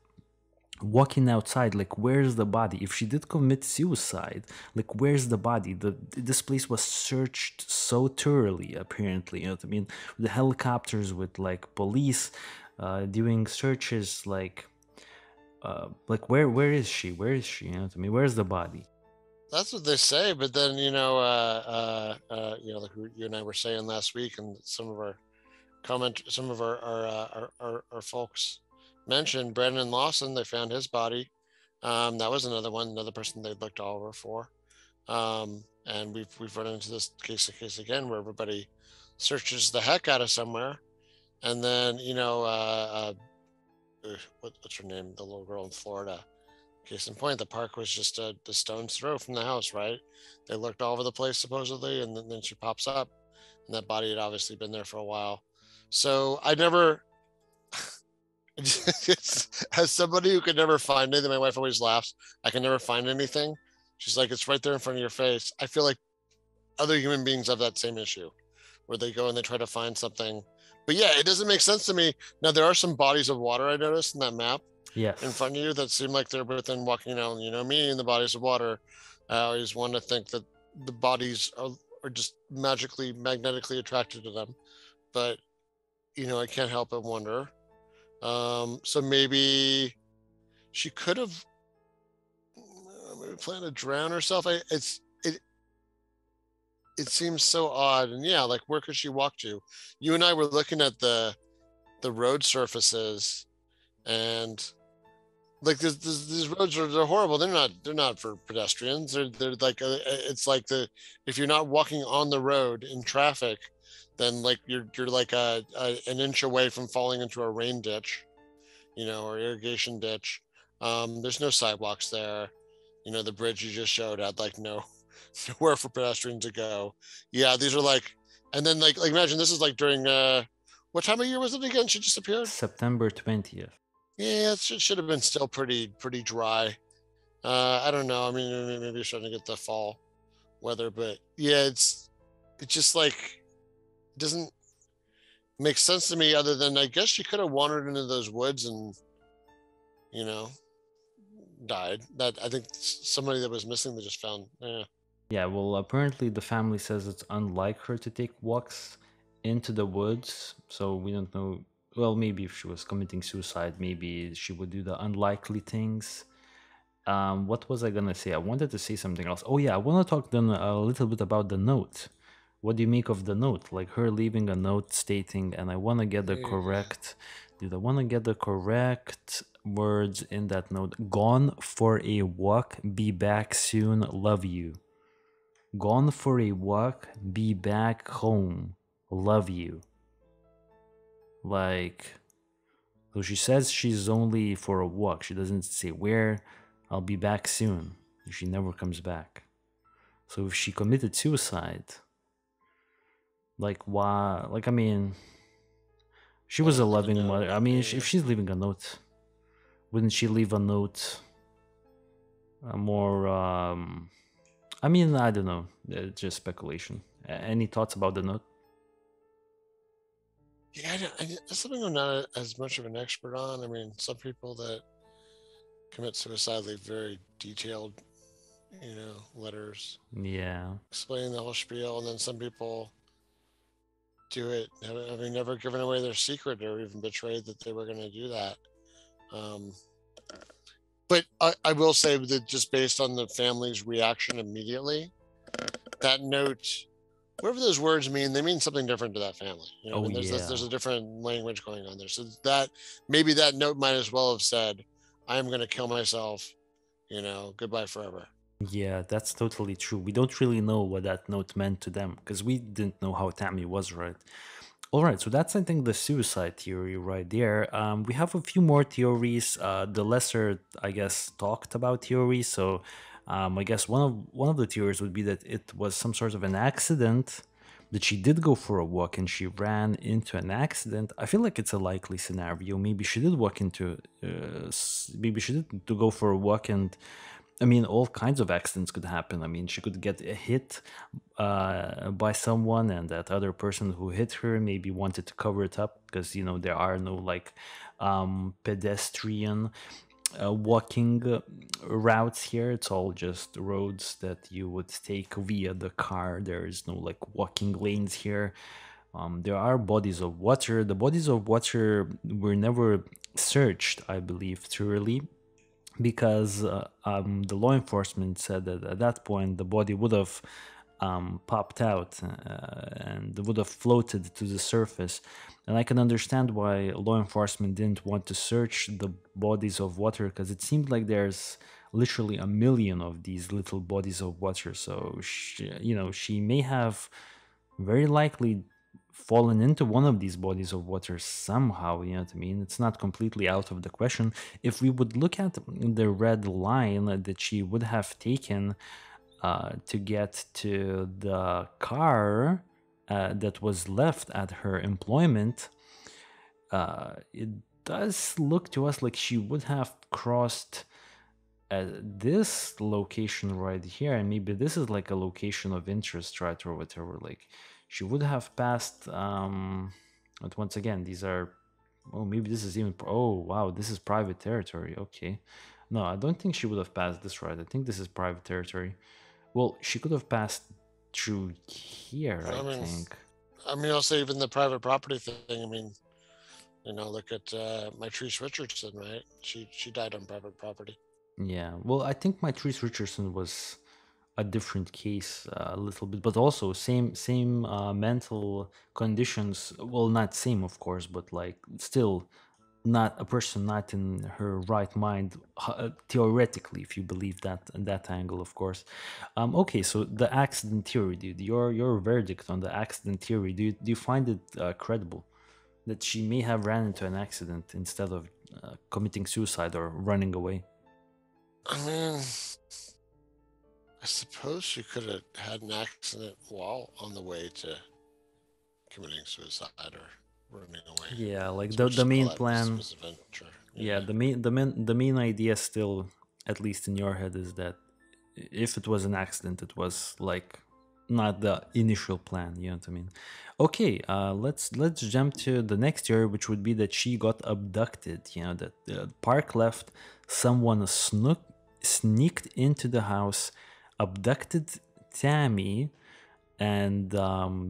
A: walking outside, like where's the body? If she did commit suicide, like where's the body? This place was searched so thoroughly, apparently, you know what I mean, the helicopters with like police doing searches, like where is she, you know what I mean, where's the body?
B: That's what they say, but then like you and I were saying last week, and some of our folks mentioned Brandon Lawson. They found his body. That was another person they looked all over for. And we've run into this case again where everybody searches the heck out of somewhere, and then what's her name, the little girl in Florida. Case in point, the park was just a stone's throw from the house, right? They looked all over the place supposedly, and then she pops up, and that body had obviously been there for a while. So I never, as somebody who could never find anything, my wife always laughs. I can never find anything. She's like, it's right there in front of your face. I feel like other human beings have that same issue, where they go and they try to find something. But yeah, it doesn't make sense to me. Now there are some bodies of water I noticed in that map in
A: Yes.
B: front of you that seem like they're within walking down, me and the bodies of water. I always want to think that the bodies are just magnetically attracted to them. But, I can't help but wonder. So maybe she could have maybe planned to drown herself. It seems so odd. And yeah, like where could she walk to? You and I were looking at the road surfaces, and like these roads they're horrible. They're not for pedestrians. They're like it's like if you're not walking on the road in traffic, then like you're like an inch away from falling into a rain ditch, or irrigation ditch. There's no sidewalks there. The bridge you just showed had like nowhere for pedestrians to go. Yeah, these are like, and then like imagine this is like during what time of year was it again? She disappeared.
A: September 20th.
B: Yeah, it should have been still pretty dry. I don't know. I mean, maybe you're starting to get the fall weather, but yeah, it's just like it doesn't make sense to me. Other than I guess she could have wandered into those woods and you know died. That I think somebody that was missing they just found. Yeah.
A: Yeah, well, apparently the family says it's unlike her to take walks into the woods, so we don't know. Well, maybe if she was committing suicide, maybe she would do the unlikely things. What was I gonna say? I wanted to say something else. Oh yeah, I want to talk then a little bit about the note. What do you make of the note? Like her leaving a note stating, and I want to get the
B: Yeah.
A: correct. Did I want to get the correct words in that note? Gone for a walk, be back soon, love you. Gone for a walk, be back home, love you. Like, so she says she's only for a walk. She doesn't say where. I'll be back soon. She never comes back. So if she committed suicide, like why? Like I mean, she
B: Why
A: was a
B: not leave a
A: loving
B: note?
A: mother. I mean,
B: Yeah.
A: if she's leaving a note, wouldn't she leave a note? More. I mean, I don't know. It's just speculation. Any thoughts about the note?
B: Yeah, that's something I'm not as much of an expert on. I mean, some people that commit suicide leave very detailed, letters
A: Yeah.
B: explaining the whole spiel, and then some people do it having never given away their secret or even betrayed that they were going to do that. Um, but I will say that just based on the family's reaction immediately, that note, whatever those words mean, they mean something different to that family. I
A: Oh
B: mean, there's
A: yeah.
B: a different language going on there. So that maybe that note might as well have said, "I am going to kill myself. Goodbye forever."
A: Yeah, that's totally true. We don't really know what that note meant to them because we didn't know how Tammy was, right? All right, so that's, I think, the suicide theory right there. We have a few more theories. The lesser, I guess, talked about theories. So, I guess one of the theories would be that it was some sort of an accident, that she did go for a walk and she ran into an accident. I feel like it's a likely scenario. Maybe she did walk into, maybe she did to go for a walk, and I mean, all kinds of accidents could happen. I mean, she could get hit by someone, and that other person who hit her maybe wanted to cover it up because, there are no like pedestrian walking routes here. It's all just roads that you would take via the car. There is no like walking lanes here. There are bodies of water. The bodies of water were never searched, I believe, thoroughly, because the law enforcement said that at that point the body would have popped out and would have floated to the surface. And I can understand why law enforcement didn't want to search the bodies of water, because it seemed like there's literally a million of these little bodies of water. So she may have very likely fallen into one of these bodies of water somehow. You know what I mean? It's not completely out of the question. If we would look at the red line that she would have taken to get to the car that was left at her employment, it does look to us like she would have crossed this location right here, and maybe this is like a location of interest, right, or whatever. Like, she would have passed but once again, these are, oh, maybe this is even, oh wow, this is private territory. Okay, no, I don't think she would have passed this, right? I think this is private territory. Well, she could have passed through here, I
B: I mean,
A: think.
B: also even the private property thing. I mean, look at my Treese Richardson, right? She died on private property.
A: Yeah, well, I think my Trees Richardson was a different case a little bit, but also same mental conditions. Well, not same, of course, but like still not a person not in her right mind, theoretically, if you believe that angle, of course. Okay, so the accident theory, dude. Your verdict on the accident theory. Do you find it credible that she may have ran into an accident instead of committing suicide or running away?
B: I mean, I suppose she could have had an accident while on the way to committing suicide or running away.
A: Yeah, like
B: So we'll
A: the
B: just call
A: main
B: that
A: plan.
B: misadventure.
A: Yeah,
B: Yeah.
A: the main idea still, at least in your head, is that if it was an accident, it was like not the initial plan. You know what I mean? Okay, let's jump to the next theory, which would be that she got abducted. You know, that the park left, someone sneaked into the house, abducted Tammy, and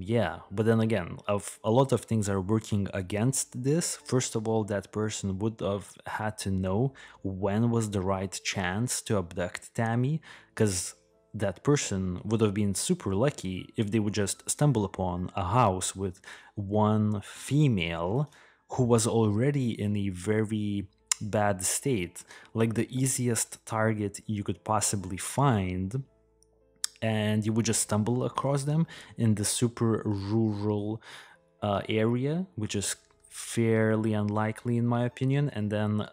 A: yeah, but then again, of a lot of things are working against this. First of all, that person would have had to know when was the right chance to abduct Tammy, because that person would have been super lucky if they would just stumble upon a house with one female who was already in a very bad state, like the easiest target you could possibly find, and you would just stumble across them in the super rural area, which is fairly unlikely in my opinion. And then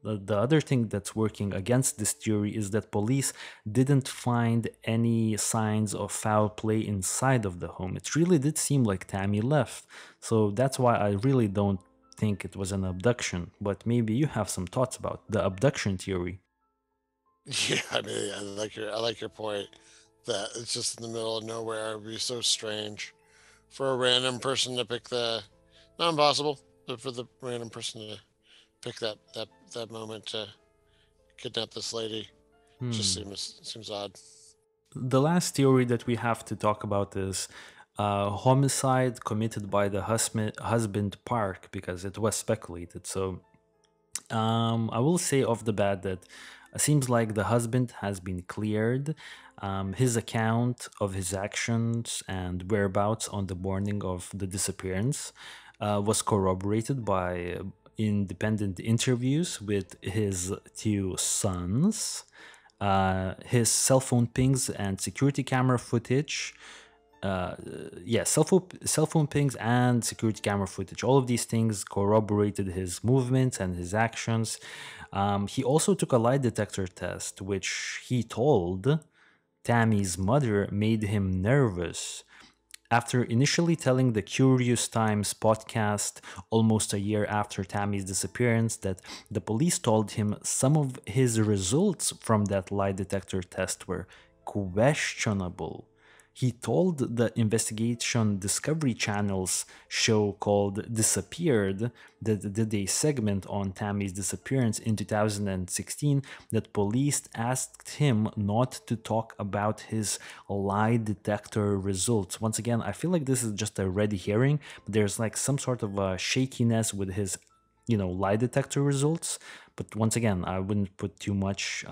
A: the other thing that's working against this theory is that police didn't find any signs of foul play inside of the home. It really did seem like Tammy left. So that's why I really don't think it was an abduction. But maybe you have some thoughts about the abduction theory.
B: Yeah, I mean, I like your point that it's just in the middle of nowhere. It would be so strange for a random person to pick not impossible, but for the random person to pick that moment to kidnap this lady. Just
A: Hmm.
B: seems odd.
A: The last theory that we have to talk about is homicide committed by the husband Park, because it was speculated. So I will say off the bat that it seems like the husband has been cleared. His account of his actions and whereabouts on the morning of the disappearance was corroborated by independent interviews with his two sons. his cell phone pings and security camera footage. Yeah, cell phone pings and security camera footage. All of these things corroborated his movements and his actions. He also took a lie detector test, which he told Tammy's mother made him nervous. After initially telling the Curious Times podcast almost a year after Tammy's disappearance that the police told him some of his results from that lie detector test were questionable, he told the investigation Discovery Channel's show called Disappeared, that did a segment on Tammy's disappearance in 2016, that police asked him not to talk about his lie detector results. Once again, I feel like this is just a red herring, but there's like some sort of a shakiness with his lie detector results. But once again, I wouldn't put too much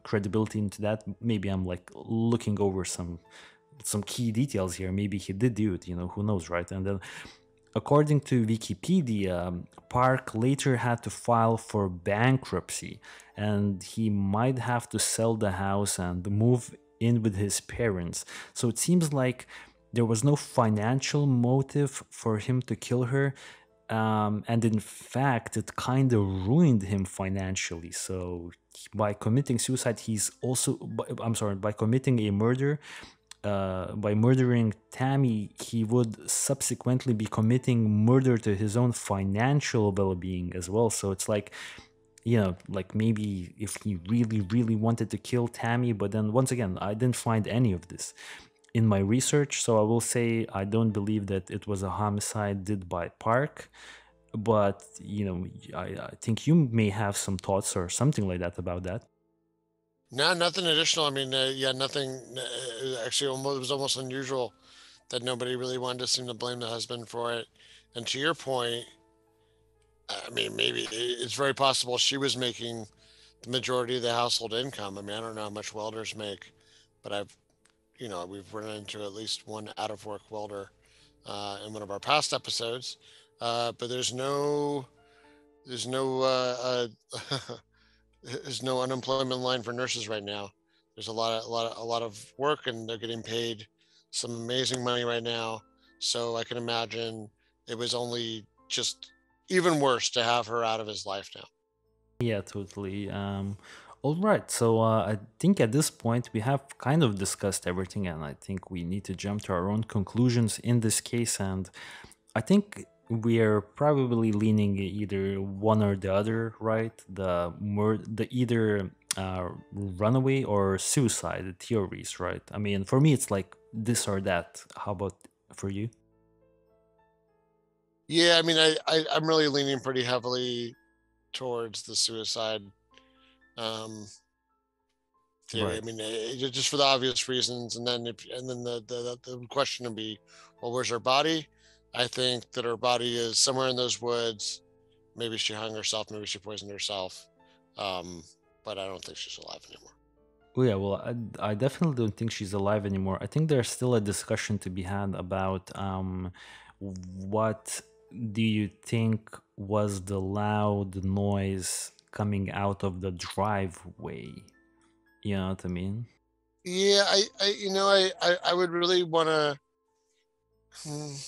A: credibility into that. Maybe I'm like looking over some key details here. Maybe he did do it, who knows, right? And then, according to Wikipedia, Park later had to file for bankruptcy, and he might have to sell the house and move in with his parents. So it seems like there was no financial motive for him to kill her. And in fact, it kind of ruined him financially. So by committing suicide, he's also, I'm sorry, by committing a murder, by murdering Tammy, he would subsequently be committing murder to his own financial well being as well. So it's like, like maybe if he really, really wanted to kill Tammy, but then once again, I didn't find any of this in my research. So I will say I don't believe that it was a homicide did by Park. But, I think you may have some thoughts or something like that about that.
B: No, nothing additional. I mean, yeah, nothing. Actually, it was almost unusual that nobody really wanted to seem to blame the husband for it. And to your point, I mean, maybe it's very possible she was making the majority of the household income. I mean, I don't know how much welders make, but we've run into at least one out of work welder in one of our past episodes. But there's no there's no unemployment line for nurses right now. There's a lot of work, and they're getting paid some amazing money right now. So I can imagine it was only just even worse to have her out of his life now.
A: Yeah, totally. All right. So I think at this point we have kind of discussed everything, and I think we need to jump to our own conclusions in this case. And I think we are probably leaning either one or the other, right? The either runaway or suicide theories, right? I mean, for me, it's like this or that. How about for you?
B: Yeah, I mean, I'm really leaning pretty heavily towards the suicide um, theory. I
A: Right.
B: mean, just for the obvious reasons, and then the question would be, well, where's her body? I think that her body is somewhere in those woods. Maybe she hung herself. Maybe she poisoned herself. Um, but I don't think she's alive anymore.
A: Oh yeah, well, I definitely don't think she's alive anymore. I think there's still a discussion to be had about what do you think was the loud noise coming out of the driveway? You know what I mean?
B: Yeah, I would really want to.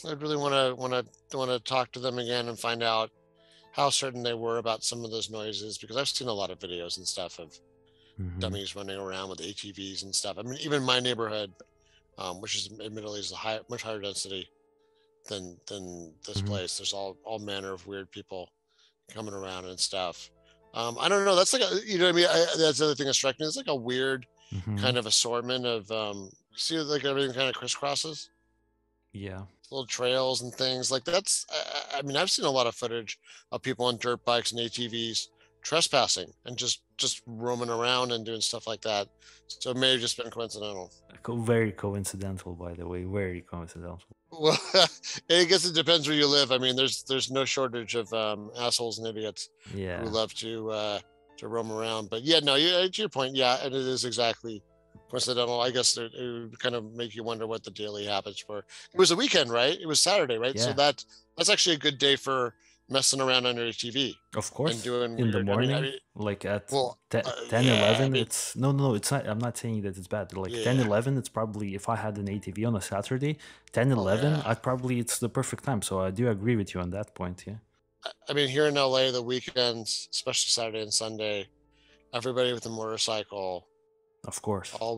B: I'd really want to talk to them again and find out how certain they were about some of those noises, because I've seen a lot of videos and stuff of
A: Hmm.
B: dummies running around with ATVs and stuff. I mean, even my neighborhood, which is admittedly is much higher density than this
A: Hmm.
B: place. There's all manner of weird people coming around and stuff. I don't know. That's like you know what I mean. That's the other thing that struck me. It's like a weird
A: Hmm.
B: kind of assortment of see like everything kind of crisscrosses,
A: Yeah.
B: little trails and things like that's. I mean, I've seen a lot of footage of people on dirt bikes and ATVs trespassing and just roaming around and doing stuff like that. So it may have just been coincidental.
A: Very coincidental, by the way. Very coincidental.
B: Well, I guess it depends where you live. I mean, there's no shortage of assholes and idiots who
A: Yeah.
B: love to roam around. But yeah, no, to your point, yeah, and it is exactly coincidental. I guess it would kind of make you wonder what the daily habits were. It was a weekend, right? It was Saturday, right? So
A: Yeah.
B: that's actually a good day for messing around under the TV
A: Of
B: and
A: course,
B: doing
A: in the
B: weird. I
A: morning,
B: mean,
A: like at
B: well,
A: 10,
B: yeah. I
A: 11,
B: mean,
A: it's no, it's not. I'm not saying that it's bad. Like 10,
B: yeah.
A: 11, it's probably, if I had an ATV on a Saturday, 10,
B: Oh
A: 11,
B: yeah.
A: I'd probably, it's the perfect time. So I do agree with you on that point. Yeah,
B: I mean, here in LA, the weekends, especially Saturday and Sunday, everybody with a motorcycle
A: of course,
B: all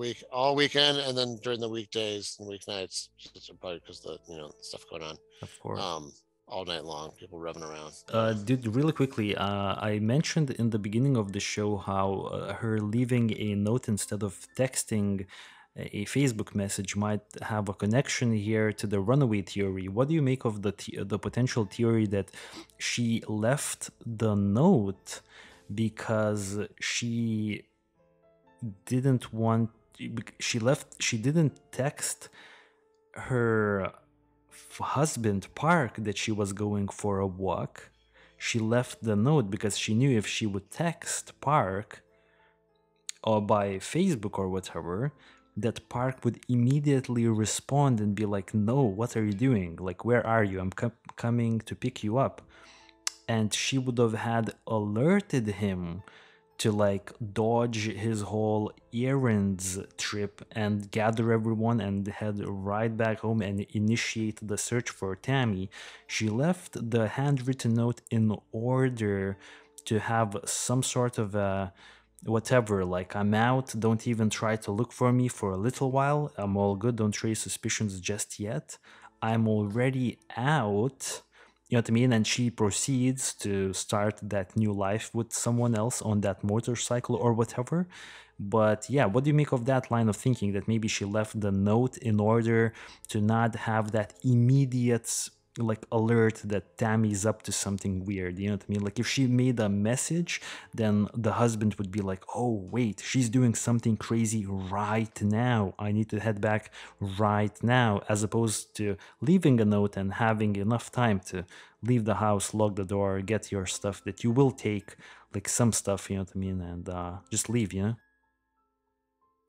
B: weekend, and then during the weekdays and weeknights, just probably because the stuff going on,
A: of course.
B: um, all night long, people revving around. Yeah.
A: Dude, really quickly, I mentioned in the beginning of the show how her leaving a note instead of texting a Facebook message might have a connection here to the runaway theory. What do you make of the potential theory that she left the note because didn't want she didn't text her husband Park that she was going for a walk. She left the note because she knew if she would text Park or by Facebook or whatever, that Park would immediately respond and be like, "No, what are you doing? Like, where are you? I'm coming to pick you up." And she would have had alerted him to like dodge his whole errands trip and gather everyone and head right back home and initiate the search for Tammy. She left the handwritten note in order to have some sort of a whatever, like, "I'm out, don't even try to look for me for a little while, I'm all good, don't raise suspicions just yet, I'm already out." You know what I mean? And she proceeds to start that new life with someone else on that motorcycle or whatever. But yeah, what do you make of that line of thinking that maybe she left the note in order to not have that immediate like alert that Tammy's up to something weird? You know what I mean? Like if she made a message, then the husband would be like, "Oh wait, she's doing something crazy right now, I need to head back right now," as opposed to leaving a note and having enough time to leave the house, lock the door, get your stuff that you will take, like some stuff, you know what I mean, and just leave, you know?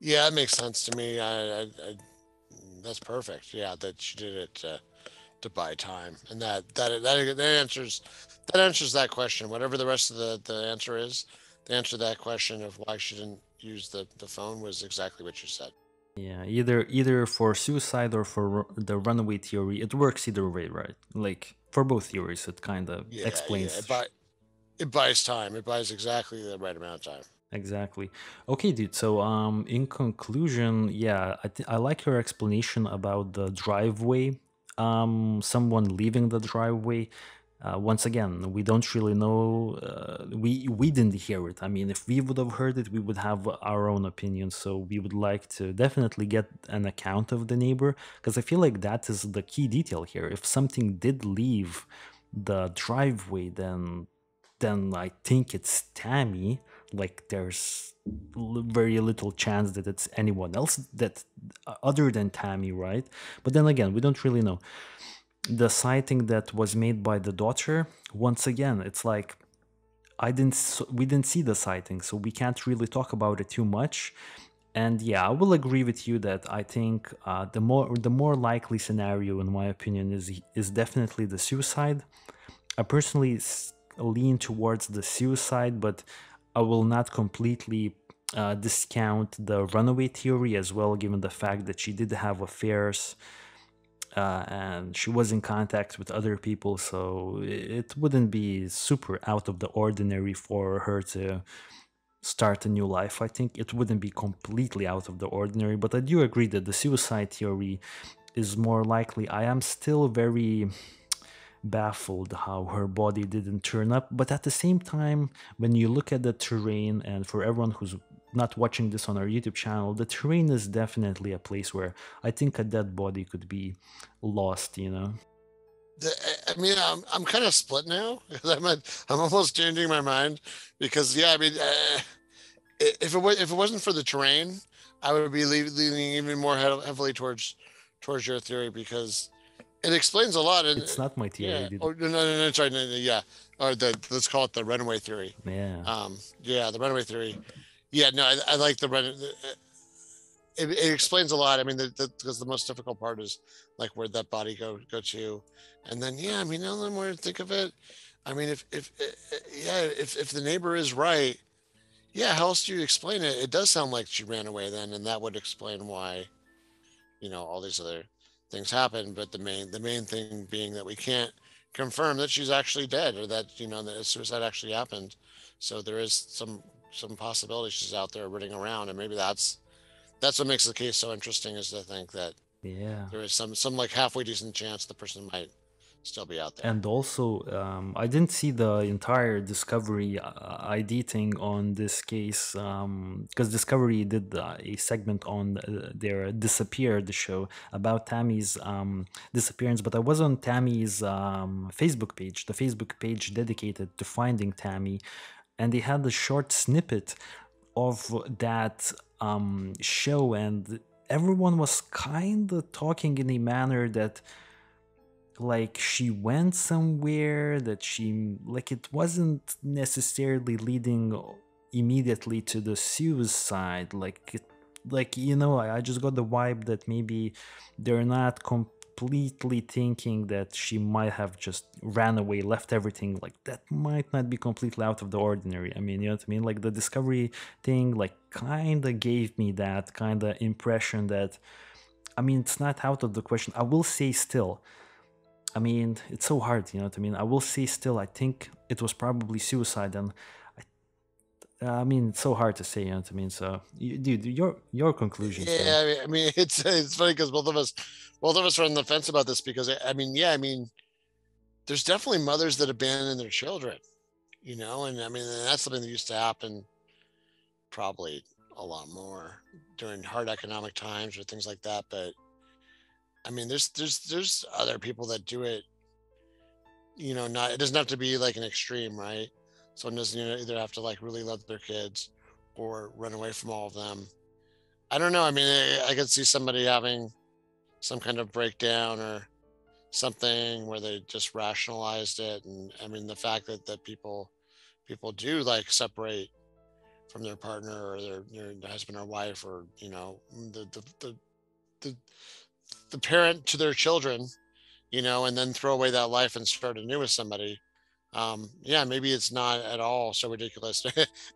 B: Yeah, that makes sense to me. That's perfect. Yeah, that she did it to buy time, and that answers that question. Whatever the rest of the answer is, the answer to that question of why she didn't use the phone was exactly what you said.
A: Yeah, either for suicide or for the runaway theory, it works either way, right? Like for both theories, it kind of
B: Yeah, yeah.
A: explains.
B: It buys time. It buys exactly the right amount of time.
A: Exactly. Okay, dude. So, in conclusion, yeah, I like your explanation about the driveway. Someone leaving the driveway. Once again, we don't really know. We didn't hear it. I mean, if we would have heard it, we would have our own opinion. So we would like to definitely get an account of the neighbor because I feel like that is the key detail here. If something did leave the driveway, then I think it's Tammy. Like there's very little chance that it's anyone else that other than Tammy, right? But then again, we don't really know. The sighting that was made by the daughter, once again, it's like we didn't see the sighting, so we can't really talk about it too much. And yeah, I will agree with you that I think the more likely scenario, in my opinion, is definitely the suicide. I personally lean towards the suicide, but I will not completely discount the runaway theory as well, given the fact that she did have affairs and she was in contact with other people, so it wouldn't be super out of the ordinary for her to start a new life. I think it wouldn't be completely out of the ordinary, but I do agree that the suicide theory is more likely. I am still very baffled how her body didn't turn up. But at the same time, when you look at the terrain, and for everyone who's not watching this on our YouTube channel, the terrain is definitely a place where I think a dead body could be lost, you know?
B: I mean, I'm kind of split now because I'm almost changing my mind because yeah, I mean, if it wasn't for the terrain, I would be leaning even more heavily towards your theory because it explains a lot. And
A: It's not my
B: yeah,
A: theory, dude.
B: oh no, sorry, no, yeah, or the let's call it the runaway theory.
A: Yeah.
B: Yeah, the runaway theory. Yeah, no, I like the run. It explains a lot. I mean, because the most difficult part is like where that body go to, and then yeah, I mean, now the more I think of it, I mean, if yeah, if the neighbor is right, yeah, how else do you explain it? It does sound like she ran away then, and that would explain why, all these other things happen. But the main thing being that we can't confirm that she's actually dead, or that that a suicide actually happened. So there is some possibility she's out there running around, and maybe that's what makes the case so interesting, is to think that
A: Yeah.
B: there is some like halfway decent chance the person might still be out there.
A: And also, I didn't see the entire Discovery ID thing on this case, because Discovery did a segment on their Disappeared show about Tammy's disappearance, but I was on Tammy's Facebook page, the Facebook page dedicated to finding Tammy, and they had a short snippet of that show, and everyone was kind of talking in a manner that like she went somewhere, that she like it wasn't necessarily leading immediately to the suicide, I just got the vibe that maybe they're not completely thinking that she might have just ran away, left everything. Like that might not be completely out of the ordinary. I mean, you know what I mean? Like the Discovery thing like kind of gave me that kind of impression that, I mean, it's not out of the question. I will say still, I mean, it's so hard, you know what I mean? I will say still, I think it was probably suicide, and I mean, it's so hard to say, you know what I mean? So, dude, your conclusions
B: Yeah,
A: here.
B: I mean, it's funny because both of us are on the fence about this, because I mean, yeah, I mean, there's definitely mothers that abandon their children, and I mean, that's something that used to happen probably a lot more during hard economic times or things like that. But I mean, there's other people that do it. Not, it doesn't have to be like an extreme, right? Someone doesn't either have to like really love their kids or run away from all of them. I don't know. I mean, I could see somebody having some kind of breakdown or something where they just rationalized it. And I mean, the fact that people do like separate from their partner, or their husband or wife, or the the parent to their children, and then throw away that life and start anew with somebody. Yeah, maybe it's not at all so ridiculous.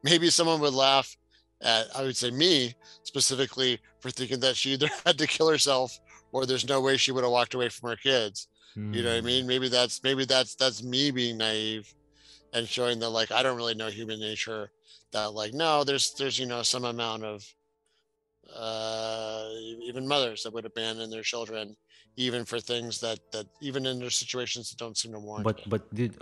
B: Maybe someone would laugh at, I would say, me specifically, for thinking that she either had to kill herself, or there's no way she would have walked away from her kids. You know what I
A: Hmm.
B: mean? Maybe that's me being naive and showing that, like, I don't really know human nature. That, like, no, there's some amount of even mothers that would abandon their children, even for things that even in their situations that don't seem to warrant it.
A: But dude,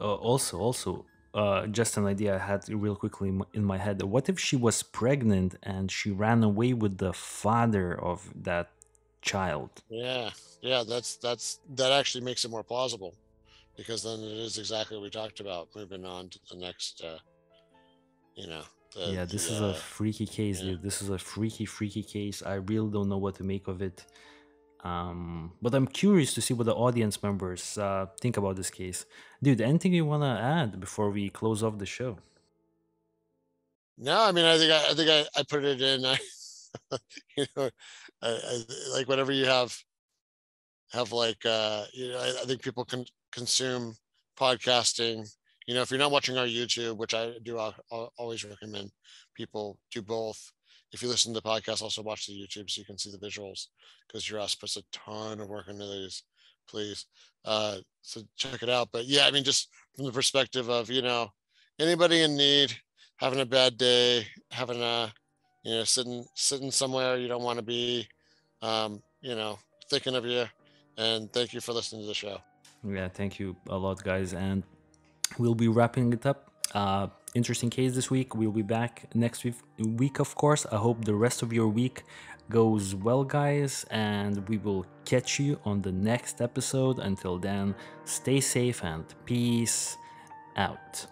A: just an idea I had real quickly in my head. What if she was pregnant and she ran away with the father of that child?
B: Yeah, yeah, that actually makes it more plausible, because then it is exactly what we talked about. Moving on to the next, you know, the
A: Yeah, this
B: the
A: is a freaky case,
B: yeah.
A: dude. This is a freaky case. I really don't know what to make of it. But I'm curious to see what the audience members think about this case. Dude, anything you want to add before we close off the show?
B: No, I mean, I think I put it in. You know, like whatever you have like I think people can consume podcasting. If you're not watching our YouTube, which I do, I'll always recommend people do both. If you listen to the podcast, also watch the YouTube so you can see the visuals, because Juras puts a ton of work into these. Please, so check it out. But yeah, I mean, just from the perspective of anybody in need, having a bad day, having a sitting somewhere you don't want to be, thinking of you, and thank you for listening to the show.
A: Yeah, thank you a lot, guys. And we'll be wrapping it up. Interesting case this week. We'll be back next week, of course. I hope the rest of your week goes well, guys. And we will catch you on the next episode. Until then, stay safe and peace out.